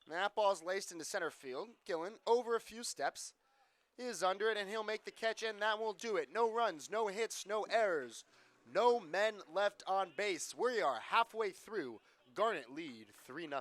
And that ball's laced into center field. Gillen, over a few steps, is under it, and he'll make the catch, and that will do it. No runs, no hits, no errors. No men left on base. We are halfway through. Garnet lead 3-0.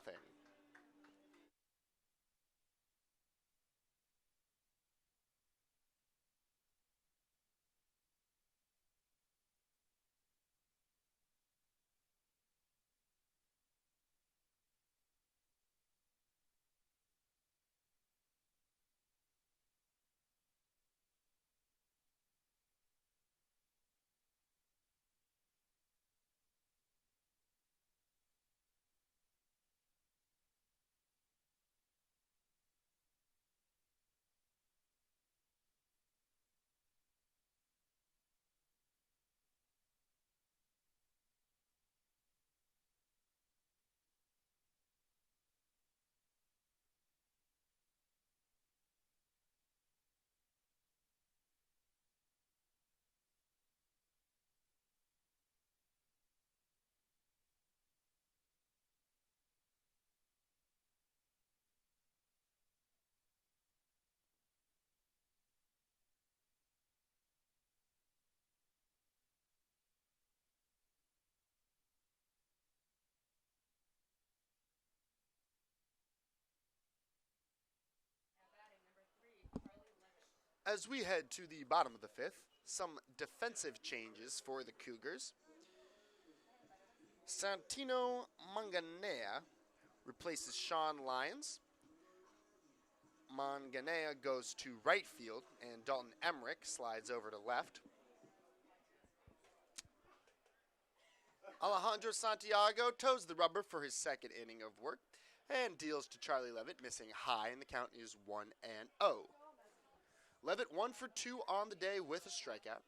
As we head to the bottom of the fifth, some defensive changes for the Cougars. Santino Manganea replaces Sean Lyons. Manganea goes to right field, and Dalton Emmerich slides over to left. Alejandro Santiago toes the rubber for his second inning of work and deals to Charlie Levitt, missing high, and the count is 1-0. Levitt 1 for 2 on the day with a strikeout.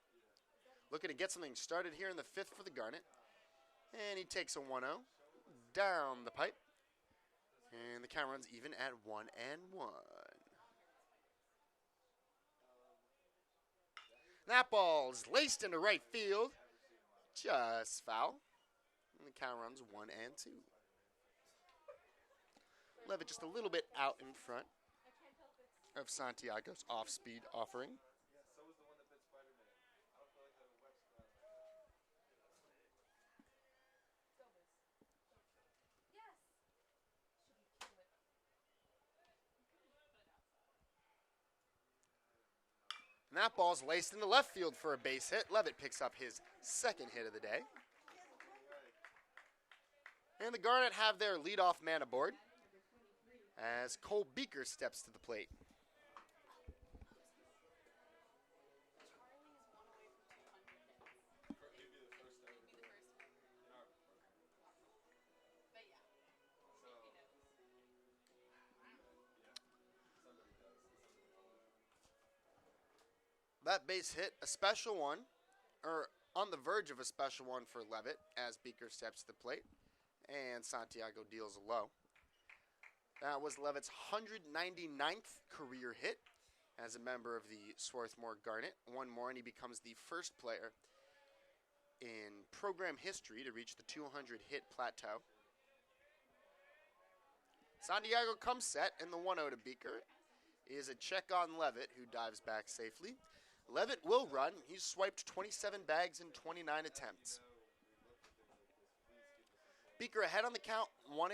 Looking to get something started here in the fifth for the Garnet. And he takes a 1-0 down the pipe. And the count runs even at 1-1. That ball's laced into right field. Just foul. And the count runs 1-2. Levitt just a little bit out in front of Santiago's off-speed offering. Yeah, so was the one that bit Spider-Man. I don't feel like having web spread on my head. Yes. Should you kill it? And that ball's laced into left field for a base hit. Levitt picks up his second hit of the day. And the Garnet have their leadoff man aboard as Cole Beaker steps to the plate. Charlie is one away from 200 hits. He'd be the first ever to do it. In our program. But yeah, So, he knows. yeah. Somebody does. Somebody knows. That base hit, a special one, or on the verge of a special one for Levitt as Beaker steps to the plate. And Santiago deals low. That was Levitt's 199th career hit as a member of the Swarthmore Garnet. One more and he becomes the first player in program history to reach the 200 hit plateau. Santiago comes set, and the 1-0 to Beaker is a check on Levitt, who dives back safely. Levitt will run. He's swiped 27 bags in 29 attempts. Beaker ahead on the count, 1-0.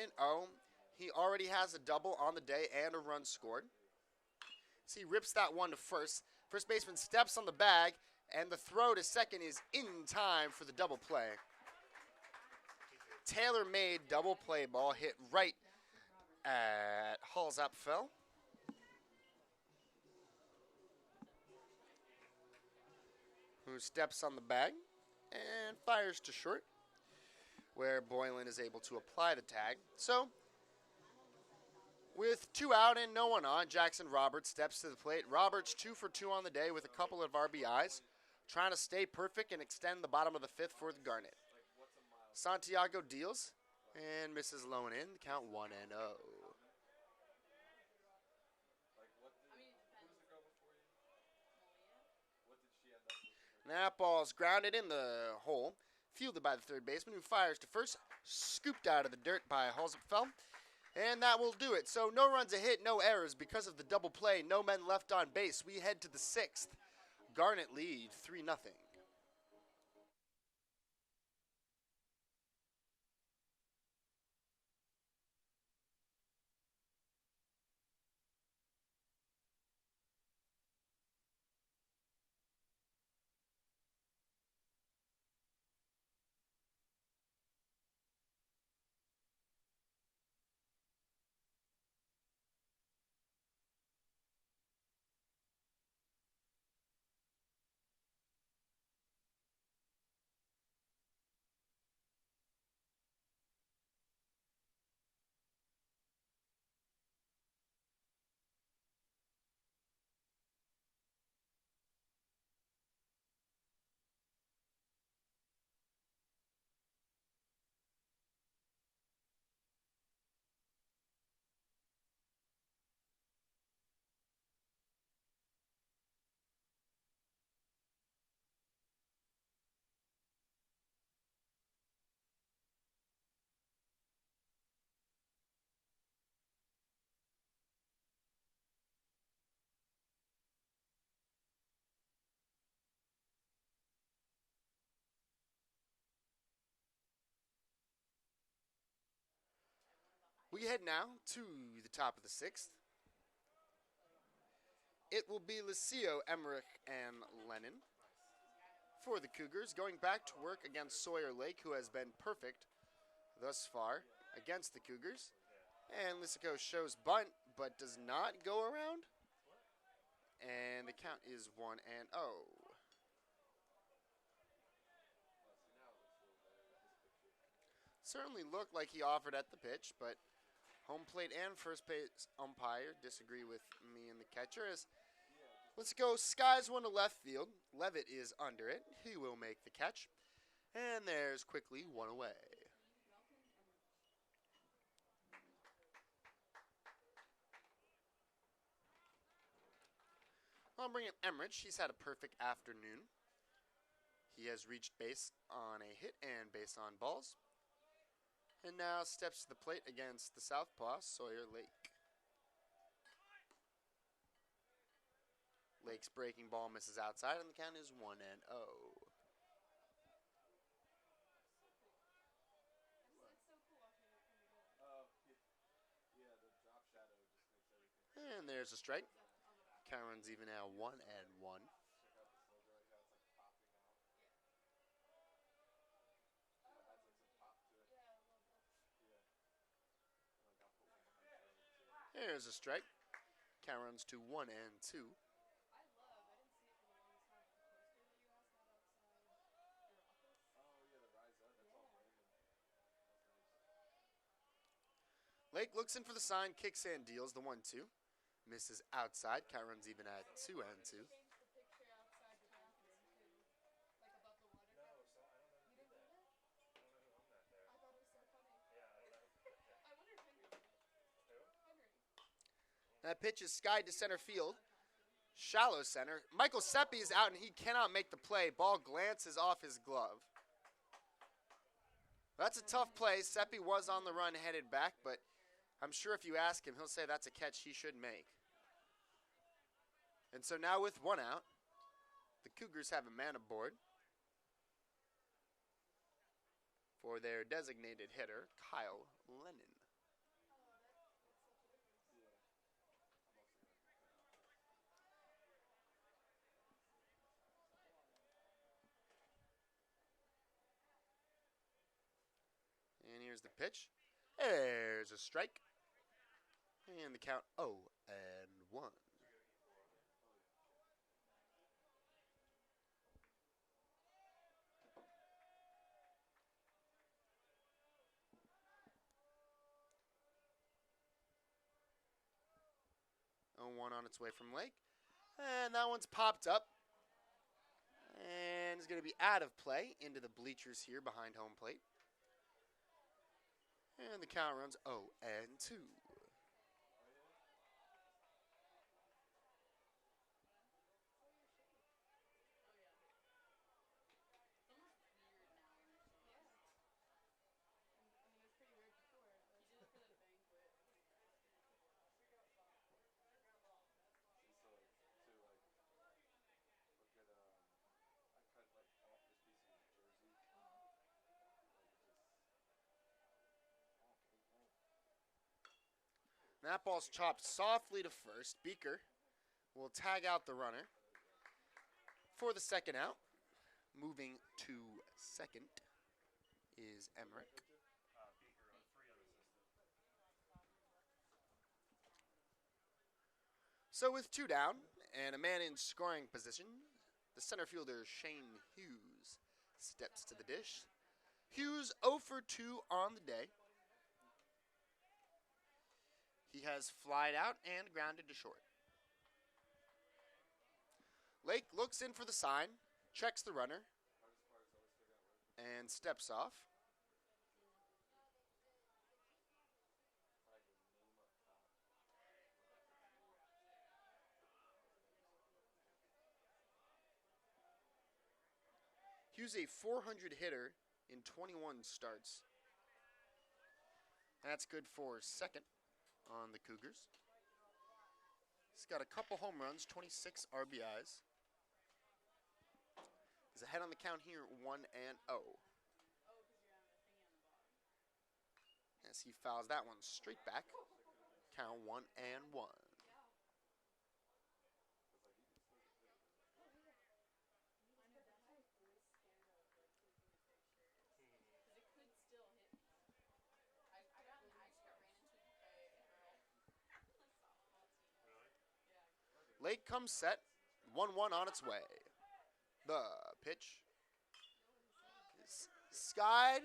He already has a double on the day and a run scored. So he rips that one to first. First baseman steps on the bag, and the throw to second is in time for the double play. Tailor-made double play ball hit right at Hall's Apfel. Who steps on the bag and fires to short, where Boylan is able to apply the tag. So, with 2 out and no one on, Jackson Roberts steps to the plate. Roberts 2 for 2 on the day with a couple of RBIs, trying to stay perfect and extend the bottom of the fifth for the Garnet. Santiago deals and misses low and in. Count 1-0. Like, what did, who was the girl before you? What did she end up with? That ball's grounded in the hole, fielded by the third baseman, who fires to first, scooped out of the dirt by Halsapfel. And that will do it. So no runs a hit, no errors because of the double play. No men left on base. We head to the sixth. Garnet lead 3-0. We head now to the top of the sixth. it will be Lucio, Emmerich, and Lennon for the Cougars, going back to work against Sawyer Lake, who has been perfect thus far against the Cougars. And Lysico shows bunt, but does not go around. And the count is 1-0. Certainly looked like he offered at the pitch, but home plate and first base umpire disagree with me and the catcher. As let's go, skies one to left field. Levitt is under it. He will make the catch. And there's quickly one away. I'll bring in Emmerich. He's had a perfect afternoon. He has reached base on a hit and base on balls. And now steps to the plate against the southpaw, Sawyer Lake. Lake's breaking ball misses outside, and the count is 1-0. And there's a strike. Count runs even now 1-1. There's a strike. Count runs to 1-2. I didn't see it for the longest time, but the poster that you guys had outside your office. Oh yeah, the Rise Up. That's all Brandon. That's nice. Lake looks in for the sign, kicks and deals the 1-2. Misses outside. Count runs even at 2-2. Change the picture outside the bathroom too, like above the water. No, so I don't know who You did didn't that. do that? I don't know who owned that there. I thought it was so funny. Yeah, I don't know who put that. I wonder if Henry did it. Who? Henry. That pitch is skied to center field. Shallow center. Michael Seppi is out, and he cannot make the play. Ball glances off his glove. That's a tough play. Seppi was on the run headed back, but I'm sure if you ask him, he'll say that's a catch he should make. And so now with one out, the Cougars have a man aboard for their designated hitter, Kyle Lennon. And here's the pitch. There's a strike. And the count 0-1. One on its way from Lake. And that one's popped up. And is going to be out of play into the bleachers here behind home plate. And the count runs 0-2. That ball's chopped softly to first. Beaker will tag out the runner for the second out. Moving to second is Emmerich. Beaker on 3 on the system. So with 2 down and a man in scoring position, the center fielder Shane Hughes steps to the dish. Hughes 0 for 2 on the day. He has flied out and grounded to short. Lake looks in for the sign, checks the runner, and steps off. Hughes a 400 hitter in 21 starts. That's good for second on the Cougars. He's got a couple home runs, 26 RBIs. He's ahead on the count here, 1-0. As he fouls that one straight back. Count 1-1. Late comes set. 1-1 on its way. The pitch is skied.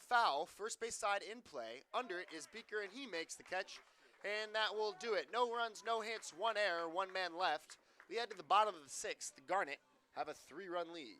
Foul. First base side in play. Under it is Beaker, and he makes the catch. And that will do it. No runs, no hits, 1 error, 1 man left. We head to the bottom of the 6th. The Garnet have a 3-run lead.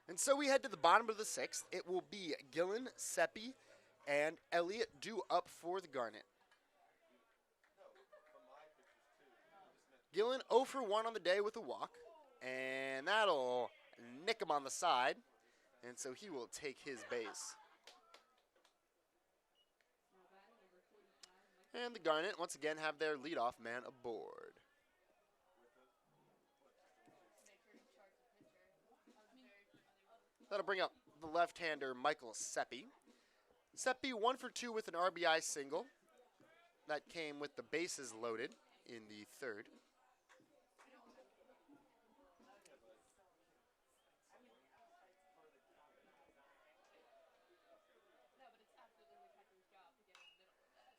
And so we head to the bottom of the 6th. It will be Gillen, Seppi, and Elliott due up for the Garnet. Gillen 0 for 1 on the day with a walk, and that'll nick him on the side, and so he will take his base. And the Garnet once again have their leadoff man aboard. That'll bring up the left-hander Michael Seppi. Seppi 1 for 2 with an RBI single. That came with the bases loaded in the 3rd.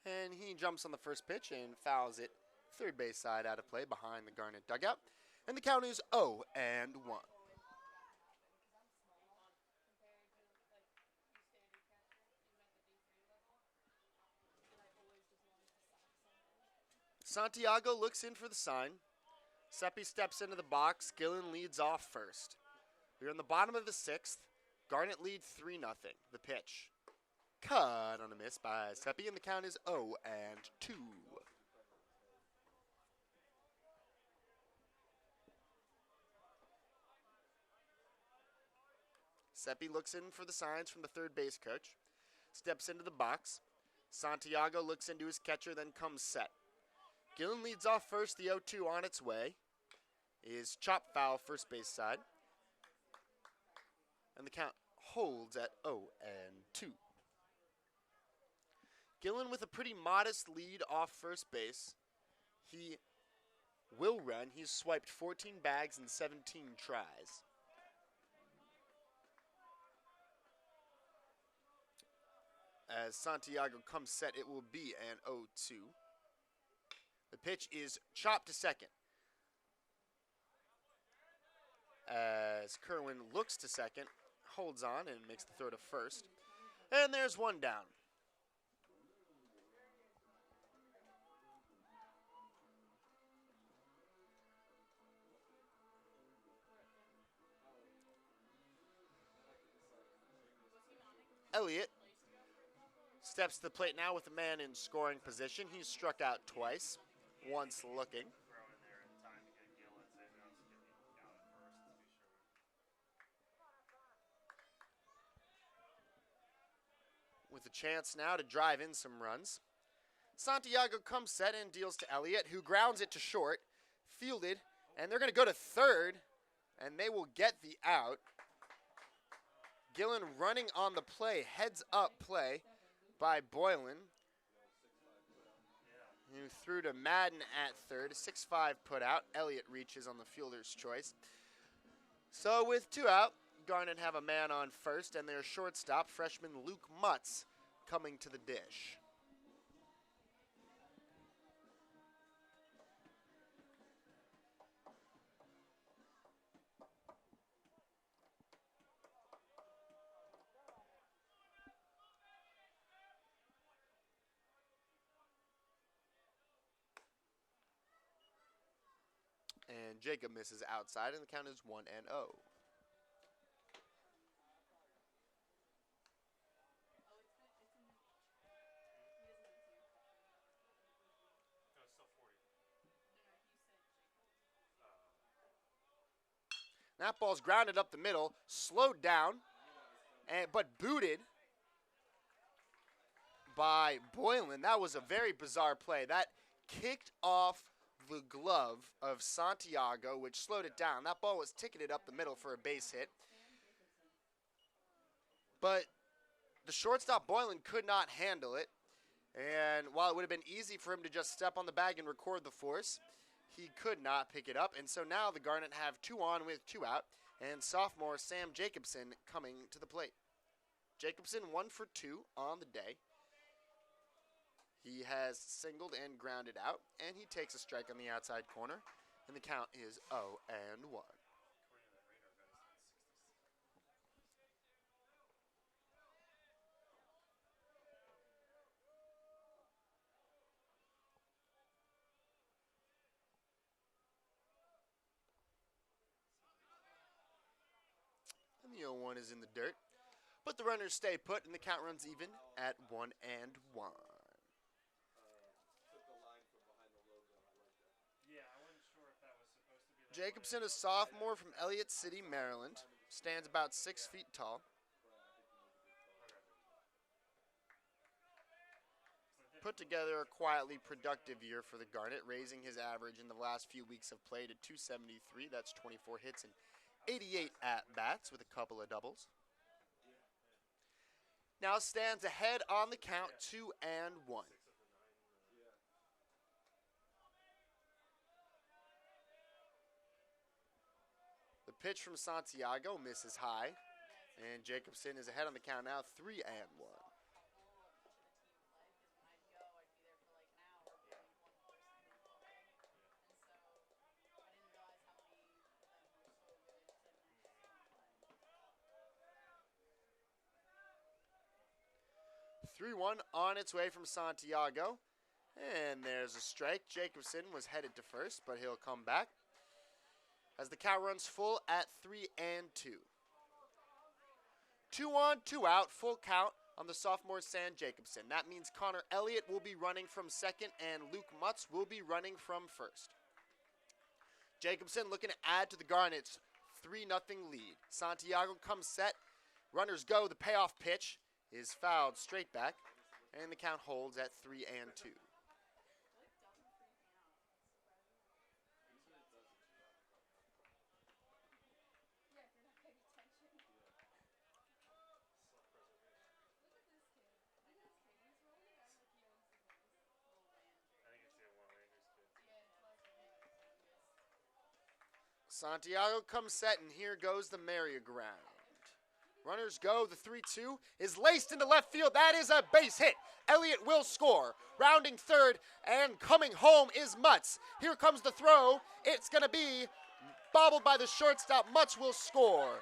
And he jumps on the first pitch and fouls it third base side out of play behind the Garnet dugout. And the count is 0-1. Santiago looks in for the sign. Seppi steps into the box. Gillen leads off first. We're in the bottom of the 6th. Garnet lead 3-0. The pitch. Cut on a miss by Seppi, and the count is 0-2. Seppi looks in for the signs from the third base coach. Steps into the box. Santiago looks into his catcher, then comes set. Gillen leads off first, the 0-2 on its way. Is chop foul first base side. And the count holds at 0-2. Gillen with a pretty modest lead off first base. He will run. He's swiped 14 bags in 17 tries. As Santiago comes set, it will be an 0-2. The pitch is chopped to second. As Kerwin looks to second, holds on and makes the throw to first. And there's one down. Elliott steps to the plate now with a man in scoring position. He's struck out twice, once looking. Throw in there in time to get Gillen, so he wants to get the out at first to be sure. With a chance now to drive in some runs. Santiago comes set and deals to Elliott, who grounds it to short, fielded, and they're going to go to third, and they will get the out. Gillen running on the play, heads up play by Boylan, who threw to Madden at third. 6-5 put out. Elliott reaches on the fielder's choice. So with 2 out, Garnet have a man on first, and their shortstop, freshman Luke Mutz, coming to the dish. And Jacob misses outside, and the count is 1-0. Oh, it's in. He doesn't know his new pitcher. No, it's still 40. No, no, you said Jacob. That ball's grounded up the middle, slowed down, but booted by Boylan. That was a very bizarre play. That kicked off the glove of Santiago, which slowed it down. That ball was ticketed up the middle for a base hit. But the shortstop Boylan could not handle it. And while it would have been easy for him to just step on the bag and record the force, he could not pick it up. And so now the Garnet have 2 on with 2 out. And sophomore Sam Jacobson coming to the plate. Jacobson 1 for 2 on the day. He has singled and grounded out, and he takes a strike on the outside corner, and the count is 0-1. According to that radar gun, And the 0-1 is in the dirt, but the runners stay put, and the count runs even at 1-1. Took the line from behind the logo. I like that. yeah, I wasn't sure if that was supposed to be that Jacobson, way. a sophomore from Elliott City, Maryland, stands about 6 feet tall. Put together a quietly productive year for the Garnet, raising his average in the last few weeks of play to 273. That's 24 hits and 88 at-bats with a couple of doubles. Now stands ahead on the count, 2-1. The pitch from Santiago misses high, and Jacobson is ahead on the count now, 3-1. And so I didn't realize how many of them were so good to miss. 3-1 on its way from Santiago. And there's a strike. Jacobson was headed to first, but he'll come back as the count runs full at 3-2. 2 on, 2 out, full count on the sophomore Sam Jacobson. That means Connor Elliott will be running from second and Luke Mutz will be running from first. Jacobson looking to add to the Garnet's 3-0 lead. Santiago comes set. Runners go. The payoff pitch is fouled straight back, and the count holds at 3-2. Yeah, if you're not paying attention. Look at this kid. Look at this kid. He's rolling around like he owns the place. Little Landry. I think it's the one Landry's kid. Yeah, it's Landry's youngest. Santiago comes set, and here goes the merry-go-round. Runners go. The 3-2 is laced into left field. That is a base hit. Elliott will score. Rounding third and coming home is Mutz. Here comes the throw. It's going to be bobbled by the shortstop. Mutz will score.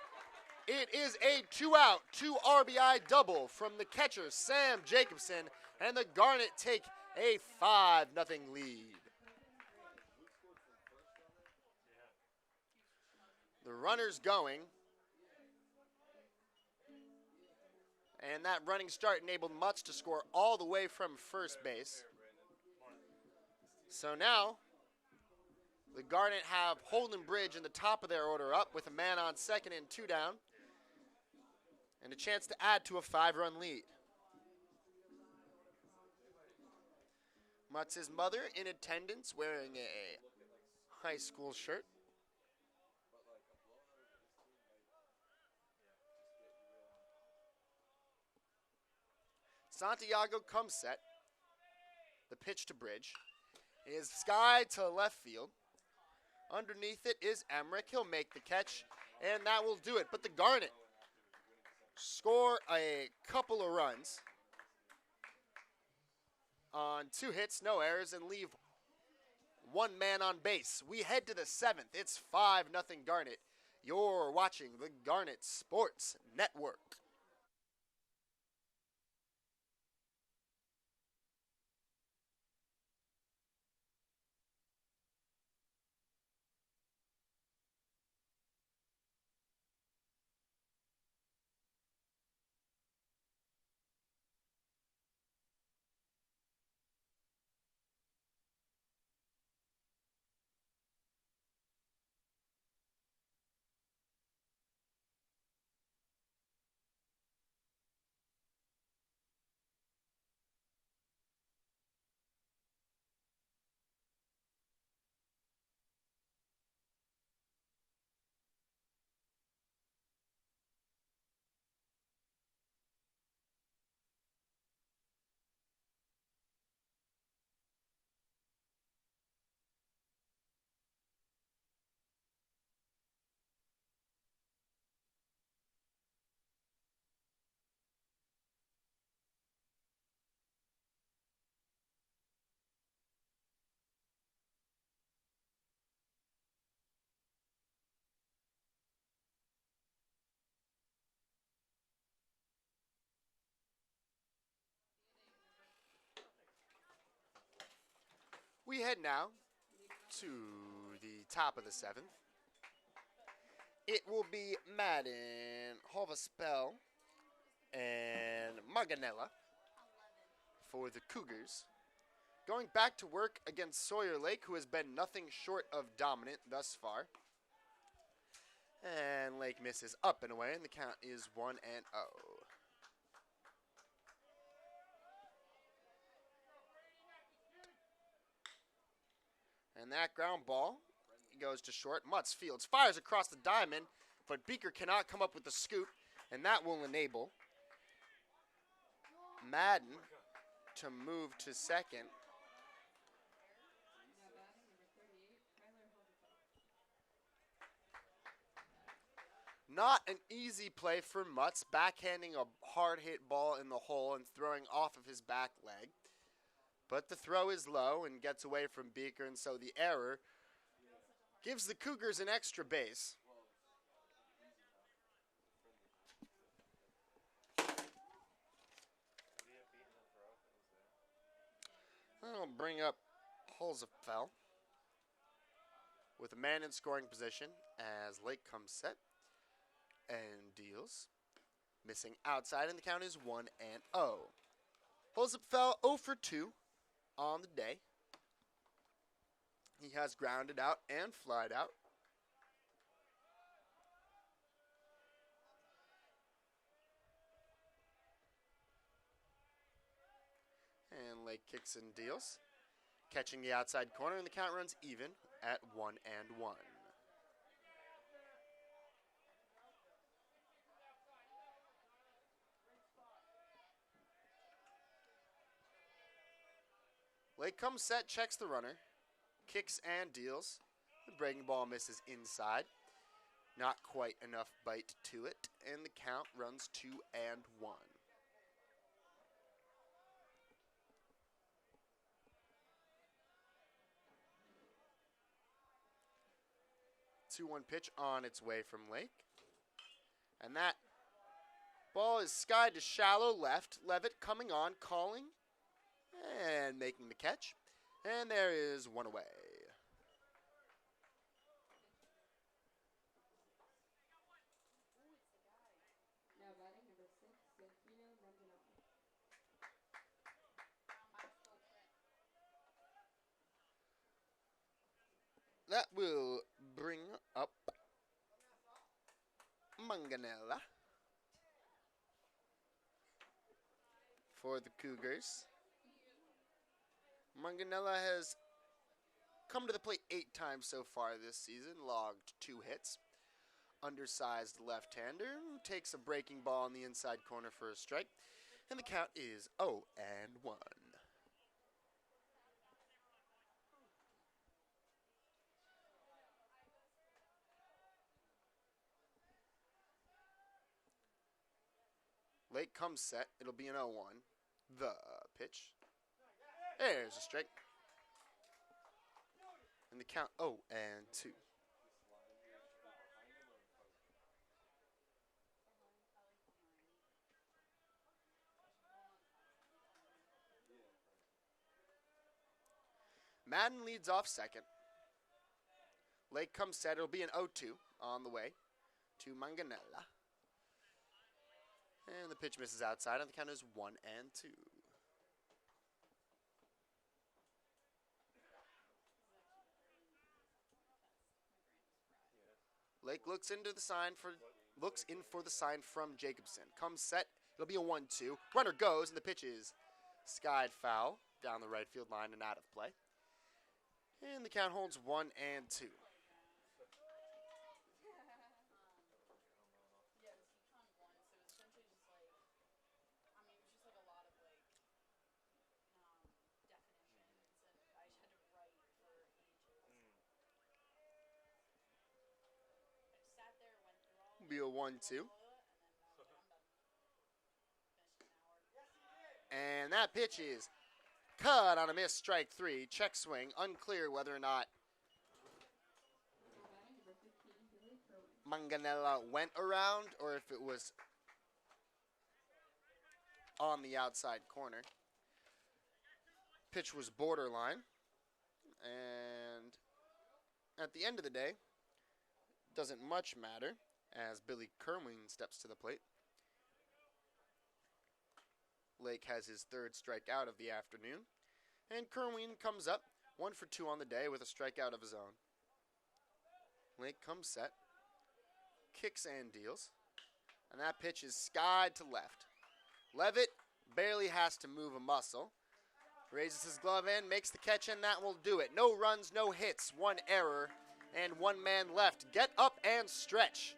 It is a 2-out, 2 RBI double from the catcher, Sam Jacobson, and the Garnet take a 5-0 lead. The runners going. And that running start enabled Mutz to score all the way from first base. So now, the Garnet have Holden Bridge in the top of their order up with a man on second and 2 down. And a chance to add to a 5-run lead. Mutz's mother in attendance wearing a high school shirt. Santiago comes set. The pitch to Bridge is sky to left field. Underneath it is Emmerich. He'll make the catch, and that will do it. But the Garnet score a couple of runs on 2 hits, no errors, and leave 1 man on base. We head to the 7th. It's 5-0 Garnet. You're watching the Garnet Sports Network. We head now to the top of the 7th. It will be Madden, Hovaspel, and Maganella for the Cougars. Going back to work against Sawyer Lake, who has been nothing short of dominant thus far. And Lake misses up and away, and the count is 1-0. And that ground ball goes to short. Mutz fields, fires across the diamond, but Beaker cannot come up with the scoop, and that will enable Madden to move to second. Now batting number 38, Tyler Hogenkamp. Not an easy play for Mutz, backhanding a hard-hit ball in the hole and throwing off of his back leg. But the throw is low and gets away from Beaker, and so the error gives the Cougars an extra base. I'll bring up Holzefeld with a man in scoring position as Lake comes set and deals. Missing outside, and the count is 1-0. Holzefeld 0 for 2 on the day. He has grounded out and flied out. And Lake kicks and deals. Catching the outside corner, and the count runs even at 1-1. Lake comes set, checks the runner, kicks and deals. The breaking ball misses inside. Not quite enough bite to it, and the count runs 2-1. 2-1 pitch on its way from Lake. And that ball is skied to shallow left. Levitt coming on, calling, and making the catch. And there is one away. Now batting number 6, Santino Manganella. That will bring up Manganella for the Cougars. Manganella has come to the plate 8 times so far this season, logged 2 hits. Undersized left-hander, takes a breaking ball in the inside corner for a strike, and the count is 0-1. Lake comes set. It'll be an 0-1. The pitch. There's a strike. And the count 0-2. Madden leads off second. Lake comes set. It'll be an 0-2 on the way to Manganella. And the pitch misses outside, and the count is 1-2. Lake looks in for the sign from Jacobson. Comes set. It'll be a 1-2. Runner goes, and the pitch is skied foul down the right field line and out of play. And the count holds 1-2. Be a 1-2. And that pitch is cut on a miss, strike 3. Check swing. Unclear whether or not Manganella went around or if it was on the outside corner. Pitch was borderline. And at the end of the day, doesn't much matter as Billy Kerwin steps to the plate. Lake has his third strikeout of the afternoon, and Kerwin comes up 1 for 2 on the day with a strikeout of his own. Lake comes set, kicks and deals, and that pitch is skied to left. Levitt barely has to move a muscle, raises his glove in, makes the catch, and that will do it. No runs, no hits, 1 error, and 1 man left. Get up and stretch.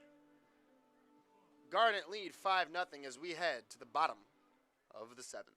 Garnet lead 5-0 as we head to the bottom of the 7th.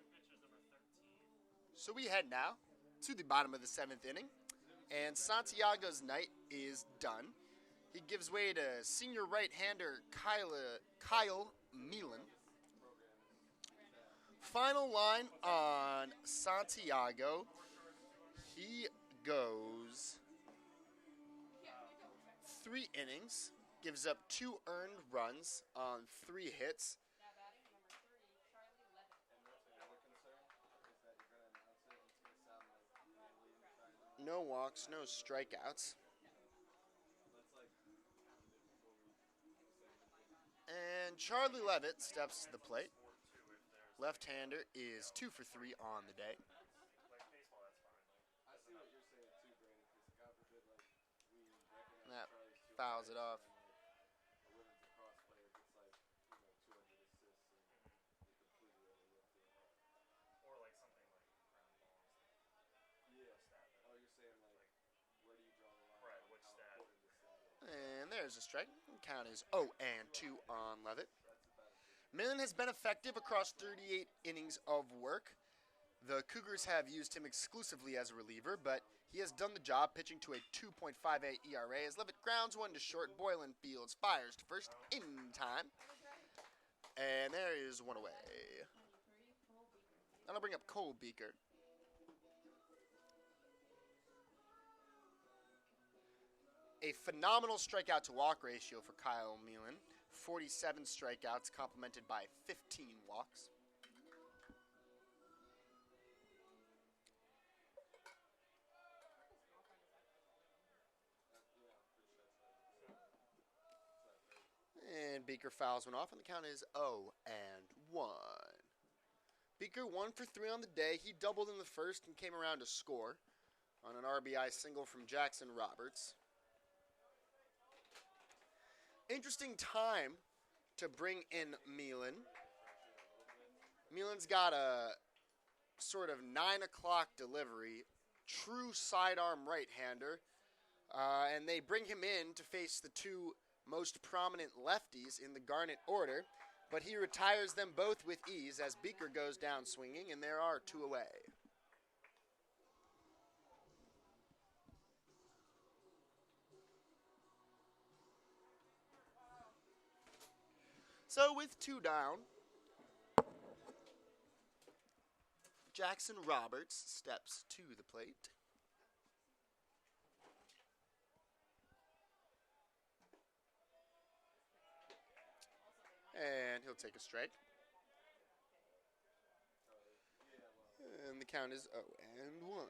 Your pitch is number 13. So we head now to the bottom of the 7th inning, and Santiago's night is done. He gives way to senior right-hander Kyle Milan. Final line on Santiago. He goes 3 innings, gives up 2 earned runs on 3 hits. Now batting number 30, Charlie Levitt. No walks, no strikeouts. And Charlie Levitt steps to the plate. Left-hander is 2 for 3 on the day. Like baseball, that's fine. I see what you're saying too, Brandon, because God forbid, like, we recognize That Charlie's 200 fouls it off. and, like, a women's lacrosse player gets, like, 200 assists and we completely overlooked it. Or like something like ground balls. Yeah. Stat that. Oh, you're saying, like, where do you draw the line Right, on which how stat? important this stat is? And there's a strike. Count is 0-2 on Levitt. Millen has been effective across 38 innings of work. The Cougars have used him exclusively as a reliever, but he has done the job, pitching to a 2.58 ERA as Levitt grounds 1 to short. Boylan Fields fires to first in time. And there is 1 away. 23, Cole Beaker. That'll bring up Cole Beaker. A phenomenal strikeout to walk ratio for Kyle Milan. 47 strikeouts, complemented by 15 walks. And Beaker fouls 1 off, and the count is 0-1. Beaker 1 for 3 on the day. He doubled in the first and came around to score on an RBI single from Jackson Roberts. Interesting time to bring in Milan. Milan's got a sort of 9 o'clock delivery, true sidearm right-hander, and they bring him in to face the 2 most prominent lefties in the Garnet order, but he retires them both with ease as Beaker goes down swinging, and there are 2 away. So with 2 down, Jackson Roberts steps to the plate. And he'll take a strike. And the count is 0-1.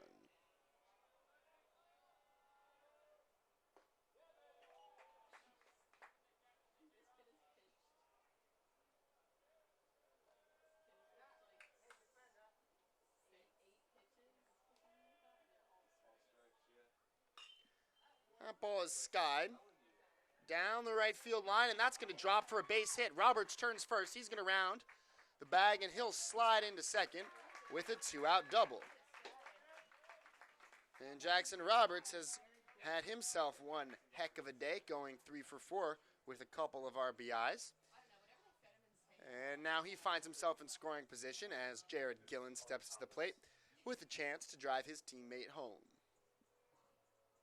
That ball is skied down the right field line, and that's going to drop for a base hit. Roberts turns first. He's going to round the bag, and he'll slide into second with a 2-out double. And Jackson Roberts has had himself one heck of a day, going 3 for 4 with a couple of RBIs. And now he finds himself in scoring position as Jared Gillen steps to the plate with a chance to drive his teammate home.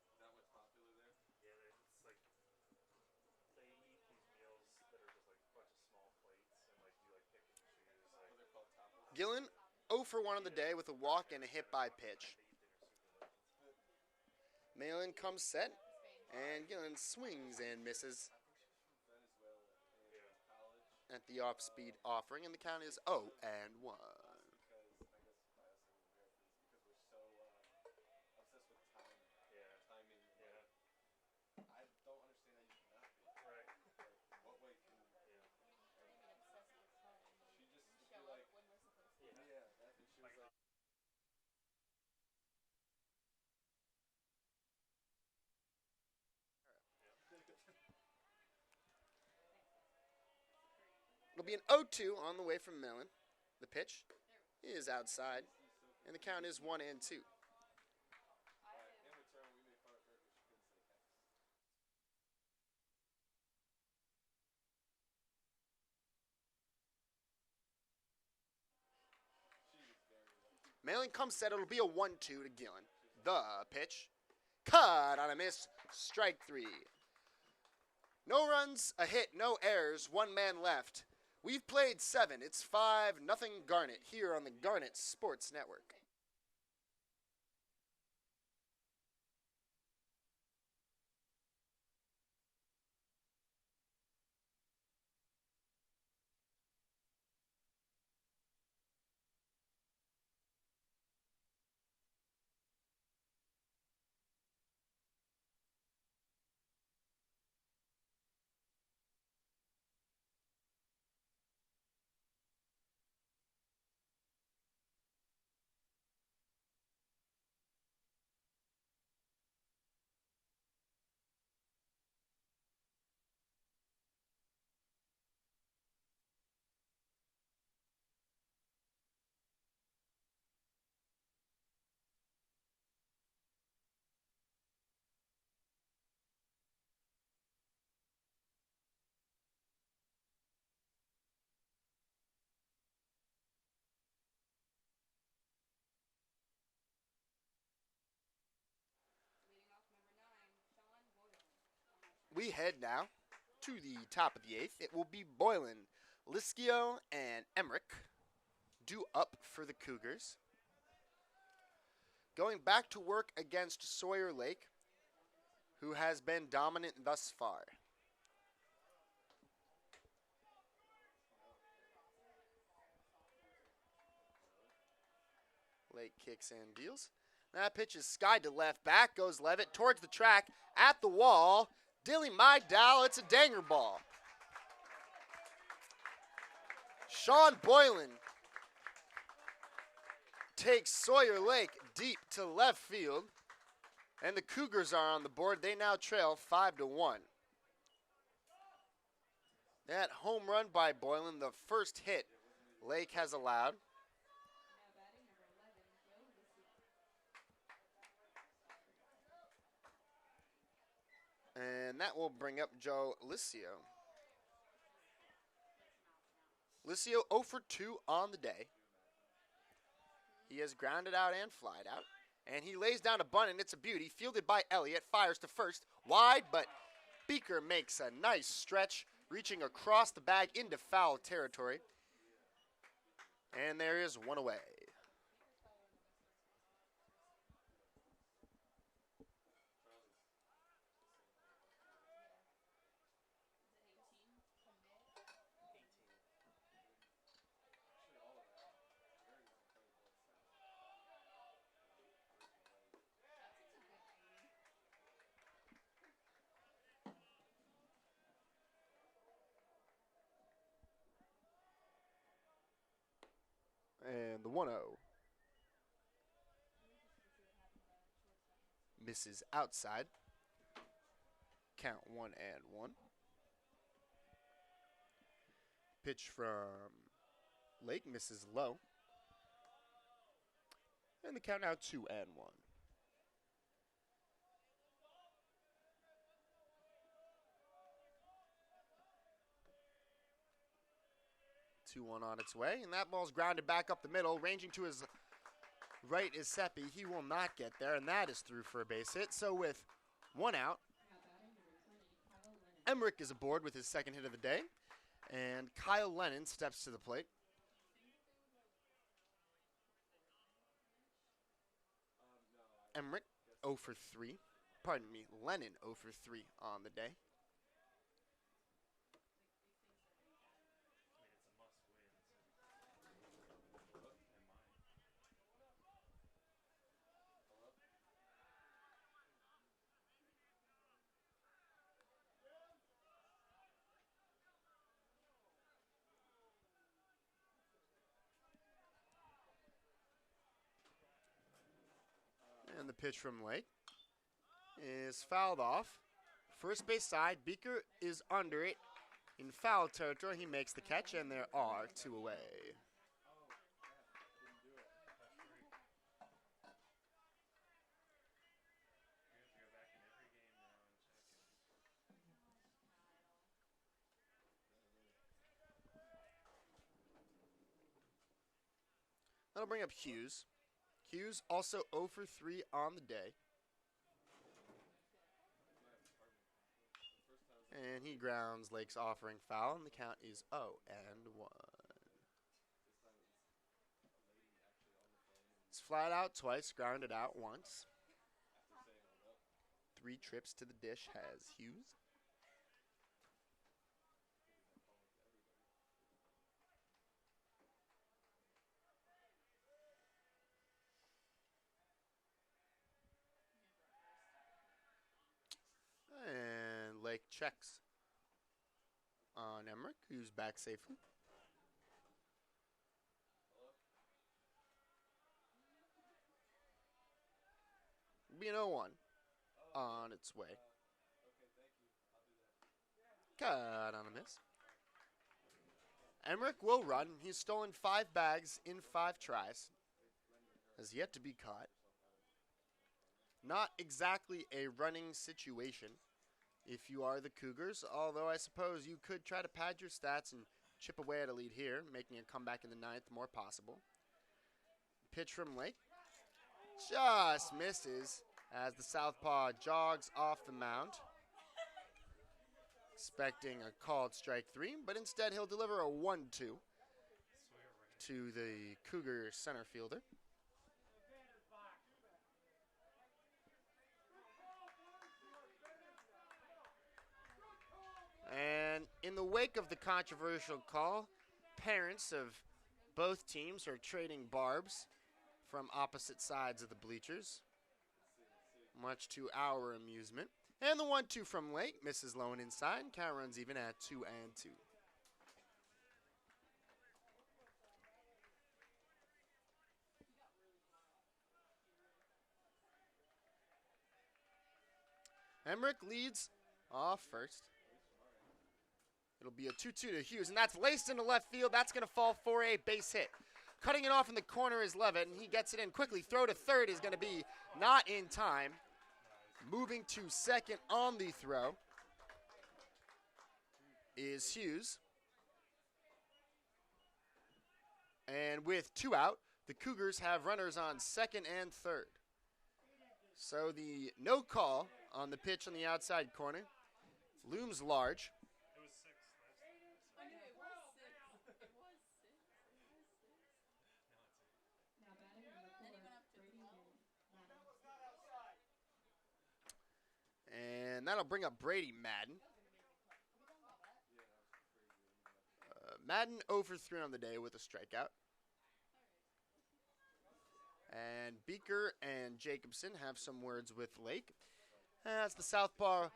Is that what's popular there? Yeah, it's like they eat these meals that are just like a bunch of small plates and like you like pick and choose. Like, They're called tapas. Gillen 0 for 1 on the day with a walk and a hit by pitch. Malin comes set, and Gillen swings and misses I think she's from Venezuela in college. at the off-speed offering, and the count is 0-1. Because I guess by us in Americans, because we're so obsessed with time, timing. yeah, I don't understand how you cannot be. right. Like, what way can Yeah. What do you mean obsessed with time? she just You feel show like? up when we're supposed to. Yeah. Yeah, that's what she was like. It'll be an 0-2 on the way from Mellon. The pitch is outside, and the count is 1-2. In return, we made fun of her because she couldn't say X. She was very lucky. Malin comes set. It'll be a 1-2 to Gillen. The pitch. Cut on a miss. Strike 3. No runs, a hit, no errors, 1 man left. We've played 7. It's 5-0 Garnet here on the Garnet Sports Network. We head now to the top of the 8th. It will be Boylan, Liskio, and Emmerich due up for the Cougars. Going back to work against Sawyer Lake, who has been dominant thus far. Lake kicks and deals. That pitch is skied to left. Back goes Levitt towards the track at the wall. Dilly Mydal, it's a danger ball. Sean Boylan takes Sawyer Lake deep to left field. And the Cougars are on the board. They now trail 5-1. That home run by Boylan, the first hit Lake has allowed. And that will bring up Joe Licio. Licio 0 for 2 on the day. He has grounded out and flied out. And he lays down a bunt, and it's a beauty. Fielded by Elliott. Fires to first. Wide, but Beaker makes a nice stretch, reaching across the bag into foul territory. And there is one away. And the 1-0. Misses outside. count 1-1. Pitch from Lake misses low. And the count now 2-1. 2-1 on its way, and that ball's grounded back up the middle, ranging to his right is Seppi. He will not get there, and that is through for a base hit. So with 1 out, Emmerich is aboard with his second hit of the day, and Kyle Lennon steps to the plate. Emmerich 0 for 3. Pardon me, Lennon 0 for 3 on the day. And the pitch from Lake is fouled off. First base side, Beaker is under it. In foul territory, he makes the catch, and there are 2 away. That'll bring up Hughes. Hughes also 0 for 3 on the day. And he grounds Lake's offering foul, and the count is 0-1. It's flat out twice, grounded out once. 3 trips to the dish has Hughes. And Lake checks on Emmerich, who's back safely. Be an 0-1 on its way. Cut on a miss. Emmerich will run. He's stolen 5 bags in 5 tries. Has yet to be caught. Not exactly a running situation if you are the Cougars, although I suppose you could try to pad your stats and chip away at a lead here, making a comeback in the 9th more possible. Pitch from Lake just misses as the southpaw jogs off the mound, expecting a called strike 3, but instead he'll deliver a 1-2 to the Cougar center fielder. And in the wake of the controversial call, parents of both teams are trading barbs from opposite sides of the bleachers, much to our amusement. And the 1-2 from Lake misses low and inside, and count runs even at 2-2. Emmerich leads off first. It'll be a 2-2 to Hughes, and that's laced into left field. That's going to fall for a base hit. Cutting it off in the corner is Levitt, and he gets it in quickly. Throw to third is going to be not in time. Moving to second on the throw is Hughes. And with 2 out, the Cougars have runners on second and third. So the no call on the pitch on the outside corner looms large. And that'll bring up Brady Madden. Madden 0 for 3 on the day with a strikeout. And Beaker and Jacobson have some words with Lake, as the southpaw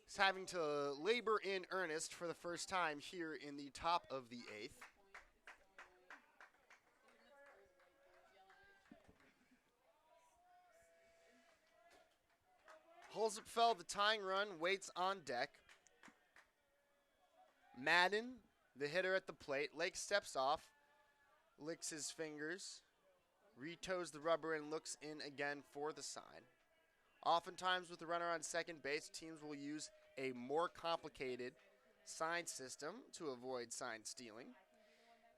is having to labor in earnest for the first time here in the top of the 8th. Hulsapfel, the tying run, waits on deck. Madden, the hitter at the plate. Lake steps off, licks his fingers, retoes the rubber, and looks in again for the sign. Oftentimes, with the runner on second base, teams will use a more complicated sign system to avoid sign stealing.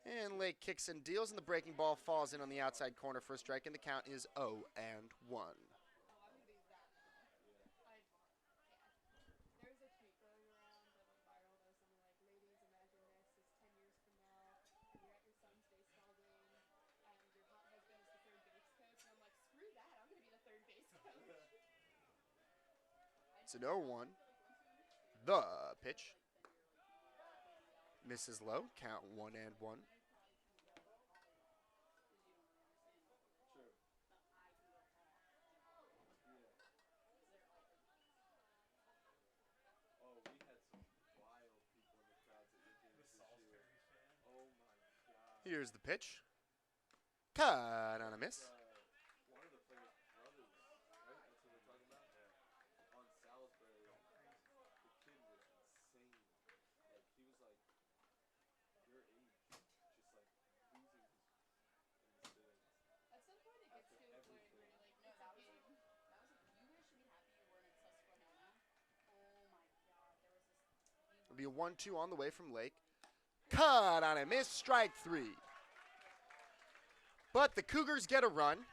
And Lake kicks and deals, and the breaking ball falls in on the outside corner for a strike, and the count is 0-1. There's a tweet going around that went viral that was something like, ladies, imagine this is 10 years from now, and you're at your son's baseball game, and your hot husband is the third base coach, and I'm like, screw that, I'm going to be the third base coach. It's an 0-1. The pitch. Misses low, count 1-1. True. Yeah. Oh, we had some wild people in the crowds at your games The this year. Salisbury fan. Oh my god. Here's the pitch. Cut on a miss. One of the players' brothers, right? That's what we're talking about? Yeah. On Salisbury, Going crazy. the kid was insane. Like, he was like your age, just like losing his in the stands. At some point it gets After to a point where everything. you're like, No, it's that a was game. you guys should be happy you weren't in Susquehanna. Oh my god, there was this. It'll be a 1-2 on the way from Lake. Cut on a miss, strike 3. But the Cougars get a run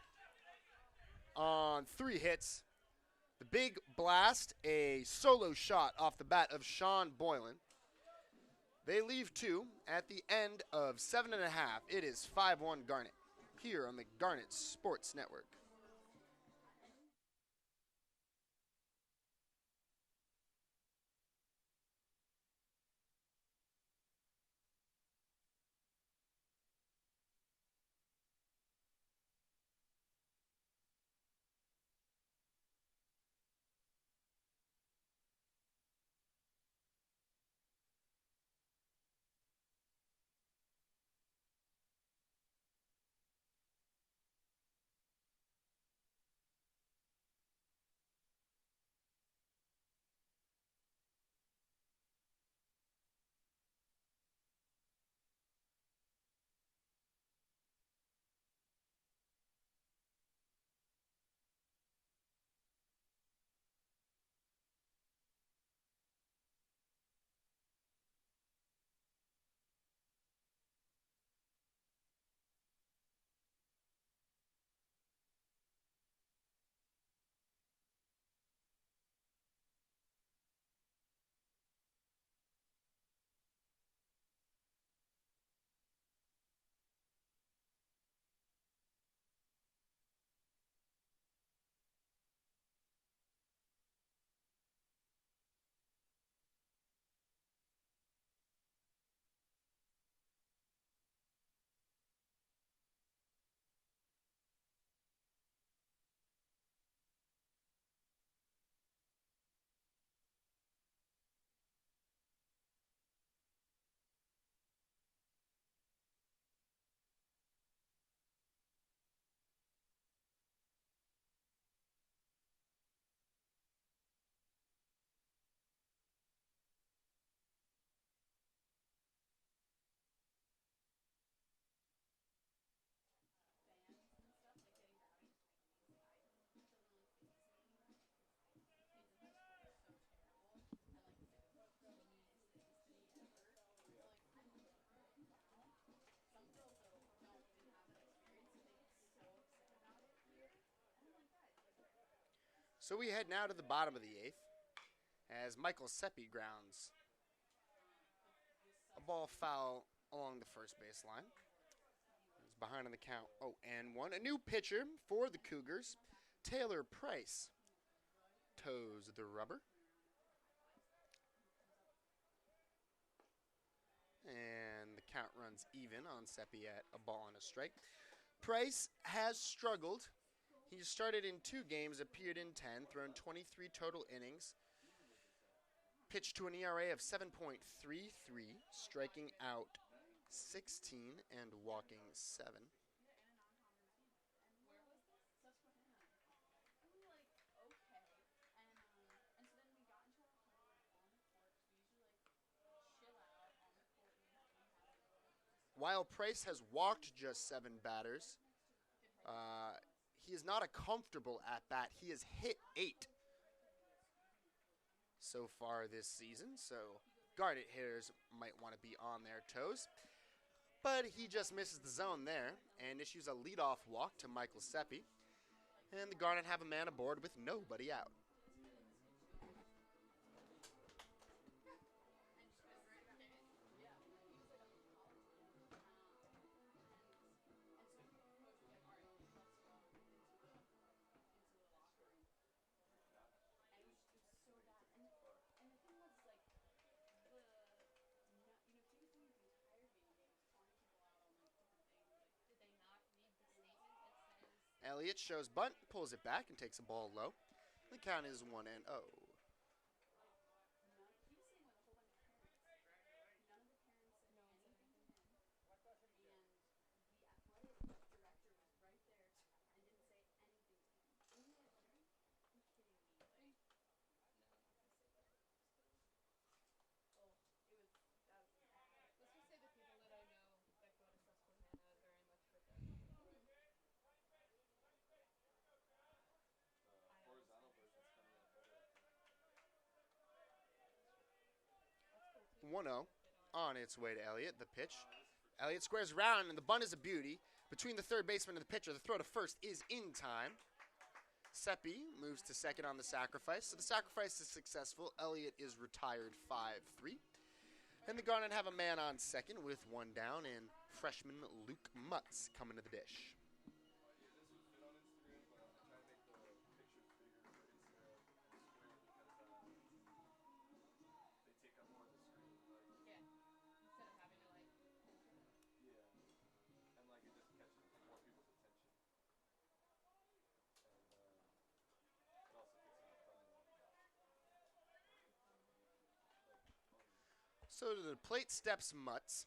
on 3 hits. The big blast, a solo shot off the bat of Sean Boylan. They leave 2 at the end of 7.5. It is 5-1 Garnet here on the Garnet Sports Network. So we head now to the bottom of the 8th as Michael Seppi grounds a ball foul along the first baseline. He's behind on the count 0-1. A new pitcher for the Cougars, Taylor Price, toes the rubber. And the count runs even on Seppi at a ball and a strike. Price has struggled. He started in 2 games, appeared in 10, thrown 23 total innings, pitched to an ERA of 7.33, striking out 16 and walking 7. while Price has walked just 7 batters, he is not a comfortable at bat. He has hit 8 so far this season, so Garnet hitters might want to be on their toes. But he just misses the zone there and issues a leadoff walk to Michael Seppi. And the Garnet have a man aboard with nobody out. Elliott shows bunt, pulls it back, and takes a ball low. The count is 1-0. Let's just say the people that I know that go to Susquehanna very much forget. Horizontal version's coming out better, I think. That's cool too. 1-0 on its way to Elliott. The pitch. Elliott squares around, and the bunt is a beauty. Between the third baseman and the pitcher, the throw to first is in time. Seppi moves to second on the sacrifice. So the sacrifice is successful. Elliott is retired 5-3. And the Garnet have a man on second with 1 down, and freshman Luke Mutz coming to the dish. Yeah, this would fit on Instagram, but I try to make the pictures bigger for Instagram square because they take up more of the screen. Like, Yeah. Instead of having to like pinch it. yeah, and like it just catches more people's attention, and it also fits in the thumbnail on top. Like, So to the plate steps Mutz.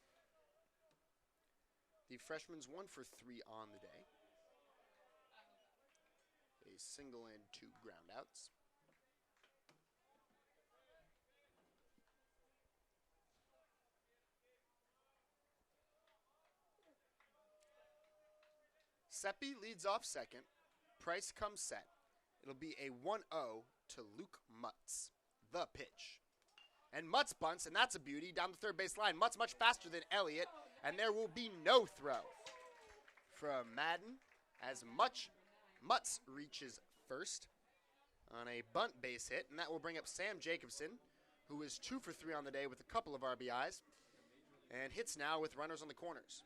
The freshman's 1 for 3 on the day. A single and 2 groundouts. Seppi leads off second. Price comes set. It'll be a 1-0 to Luke Mutz. The pitch. And Mutz bunts, and that's a beauty, down the third base line. Mutz much faster than Elliott, and there will be no throw from Madden as Mutz reaches first on a bunt base hit, and that will bring up Sam Jacobson, who is 2 for 3 on the day with a couple of RBIs, and hits now with runners on the corners.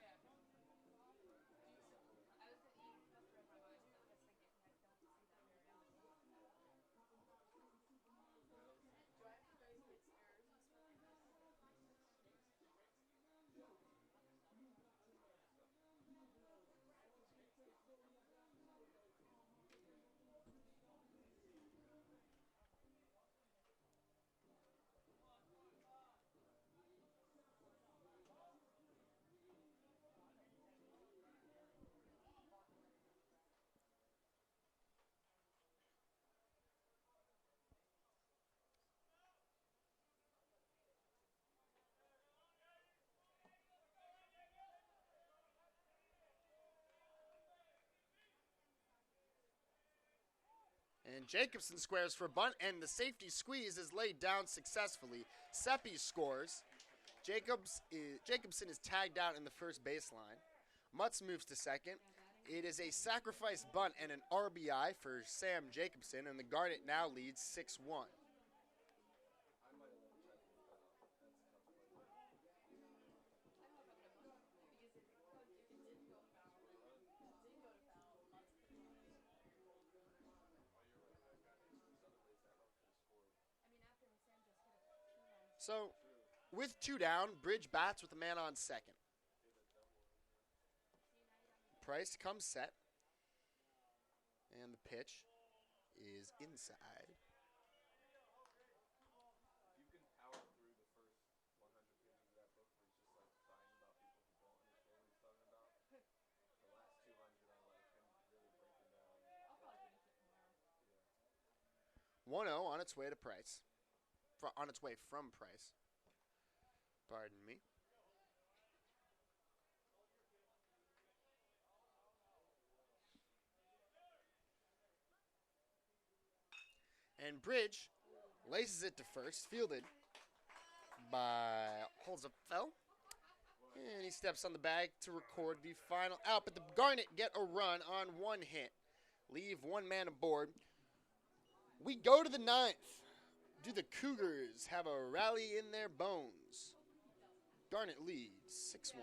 And Jacobson squares for bunt, and the safety squeeze is laid down successfully. Seppi scores. Jacobson is tagged out in the first baseline. Mutz moves to second. It is a sacrifice bunt and an RBI for Sam Jacobson, and the Garnet now leads 6-1. I might have let Jeff leave that off. That's contemplated. I hope it wouldn't, because if it did go foul, Score a run. Mutz could have won it. Oh, you're right. There's other ways that run could have scored. I mean, after Sam just hit a 2-run. So, True. with 2 down, Bridge bats with a man on second. Hit a double. Price comes set, and the pitch is inside. If you can power through the first 100 pages of that book where he's just like crying about people who don't understand what he's talking about, the last 200 are like him really breaking down. I'll probably finish it tomorrow. Yeah. 1-0 on its way to Price. On its way from Price. Pardon me. And Bridge laces it to first, fielded by Holzapfel. And he steps on the bag to record the final out. But the Garnet get a run on one hit. Leave one man aboard. We go to the ninth. Do the Cougars have a rally in their bones? Garnet leads 6-1.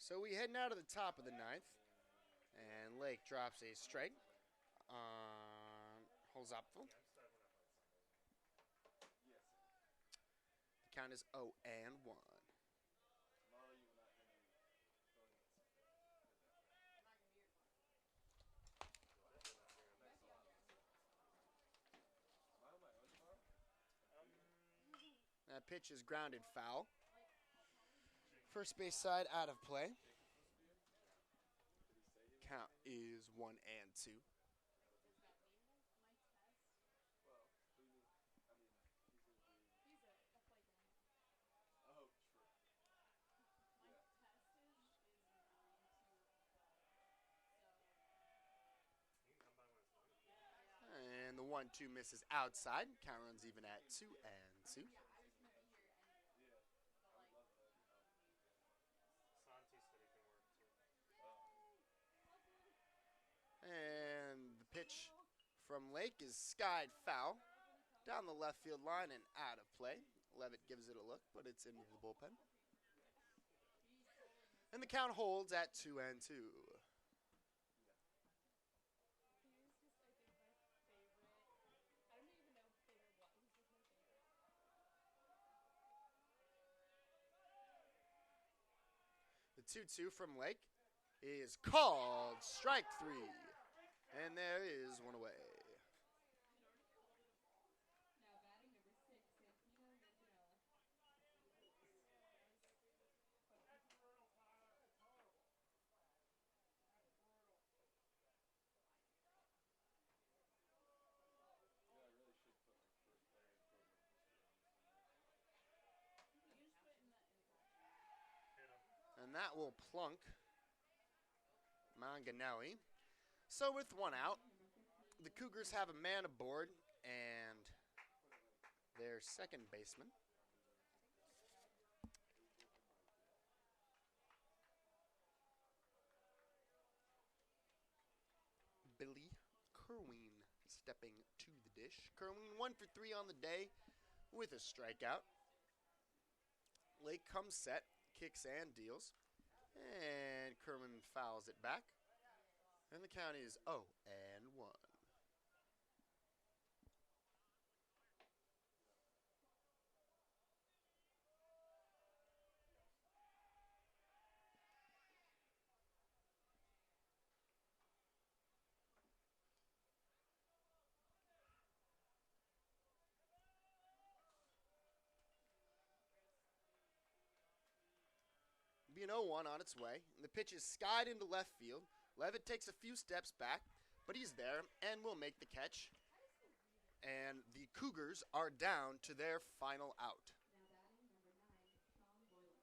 So we heading out of the top of the ninth. And Lake drops a strike on Holzapfel. The count is 0-1. Tomorrow you will not hear me throwing in something. Put it that way. Next song. Am I on my own tomorrow? That pitch is grounded foul. First base side out of play. Jake was supposed to be here? Did he say he was? Count is 1-2. Well, what do you mean? I mean, he's going to be... He's a flight guy. Oh, true. My Yeah. test is 9 to 12. So You can come by when it's done. And the 1-2 misses outside. Count runs even at 2-2. yeah, I was gonna be here anyway. Yeah. But I would like love that. Santi said he can work too. And the pitch from Lake is skied foul. Down the left field line and out of play. Levitt gives it a look, but it's into the bullpen. And the count holds at 2-2. he was just I think my favorite. I don't even know favorite what. He's just my favorite. The 2-2 from Lake is called strike 3. And there is one away. Now batting number 6, Santino Manganiello. Yeah, I really should put like first player in program history on this one. You just put it in the caption. Hit him. And that will plunk Manganelli. So with one out, Number 15, the Cougars have a man aboard and their second baseman. Billy Kerwin stepping to the dish. Kerwin 1 for 3 on the day with a strikeout. Lake comes set, kicks and deals. And Kerwin fouls it back. And the count is 0-1. Be an 0-1 on its way. And the pitch is skied into left field. Levitt takes a few steps back, but he's there and will make the catch. And the Cougars are down to their final out. Now batting number 9, Sean Boylan.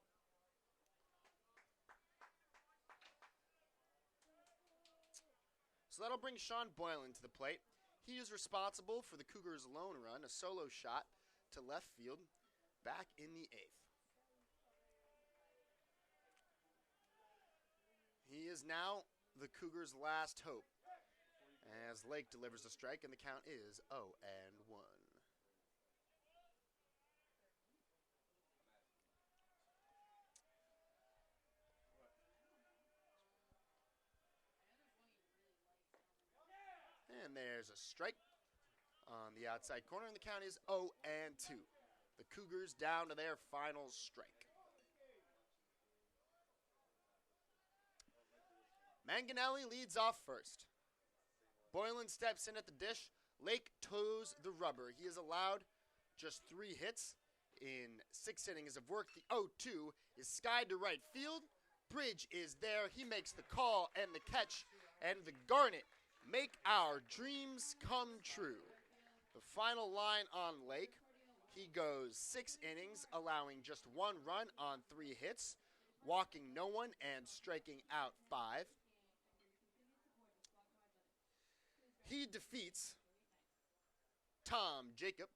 So that'll bring Sean Boylan to the plate. He is responsible for the Cougars' lone run, a solo shot to left field, back in the 8th. He is now the Cougars' last hope, as Lake delivers a strike, and the count is 0-1. And there's a strike on the outside corner, and the count is 0-2. The Cougars down to their final strike. Manganelli leads off first. Boylan steps in at the dish. Lake toes the rubber. He has allowed just 3 hits in 6 innings of work. The 0-2 is skied to right field. Bridge is there. He makes the call and the catch. And the Garnet make our dreams come true. The final line on Lake. He goes 6 innings, allowing just 1 run on 3 hits, walking no one and striking out 5. He defeats Tom Jacob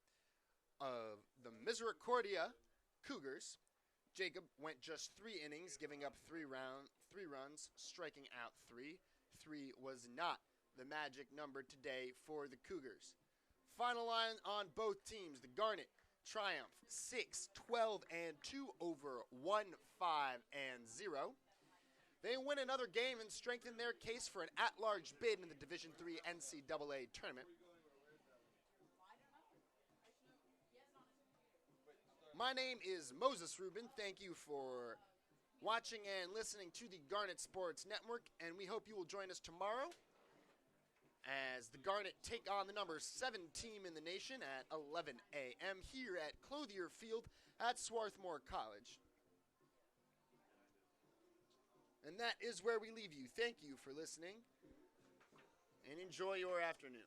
of the Misericordia Cougars. Jacob went just 3 innings, giving up 3 runs, striking out 3. 3 was not the magic number today for the Cougars. Final line on both teams. The Garnet triumph 6-12-2 over 1-5-0. They win another game and strengthen their case for an at-large bid in the Division III NCAA tournament. My name is Moses Rubin. Thank you for watching and listening to the Garnet Sports Network, and we hope you will join us tomorrow as the Garnet take on the number 7 team in the nation at 11 a.m. here at Clothier Field at Swarthmore College. And that is where we leave you. Thank you for listening, and enjoy your afternoon.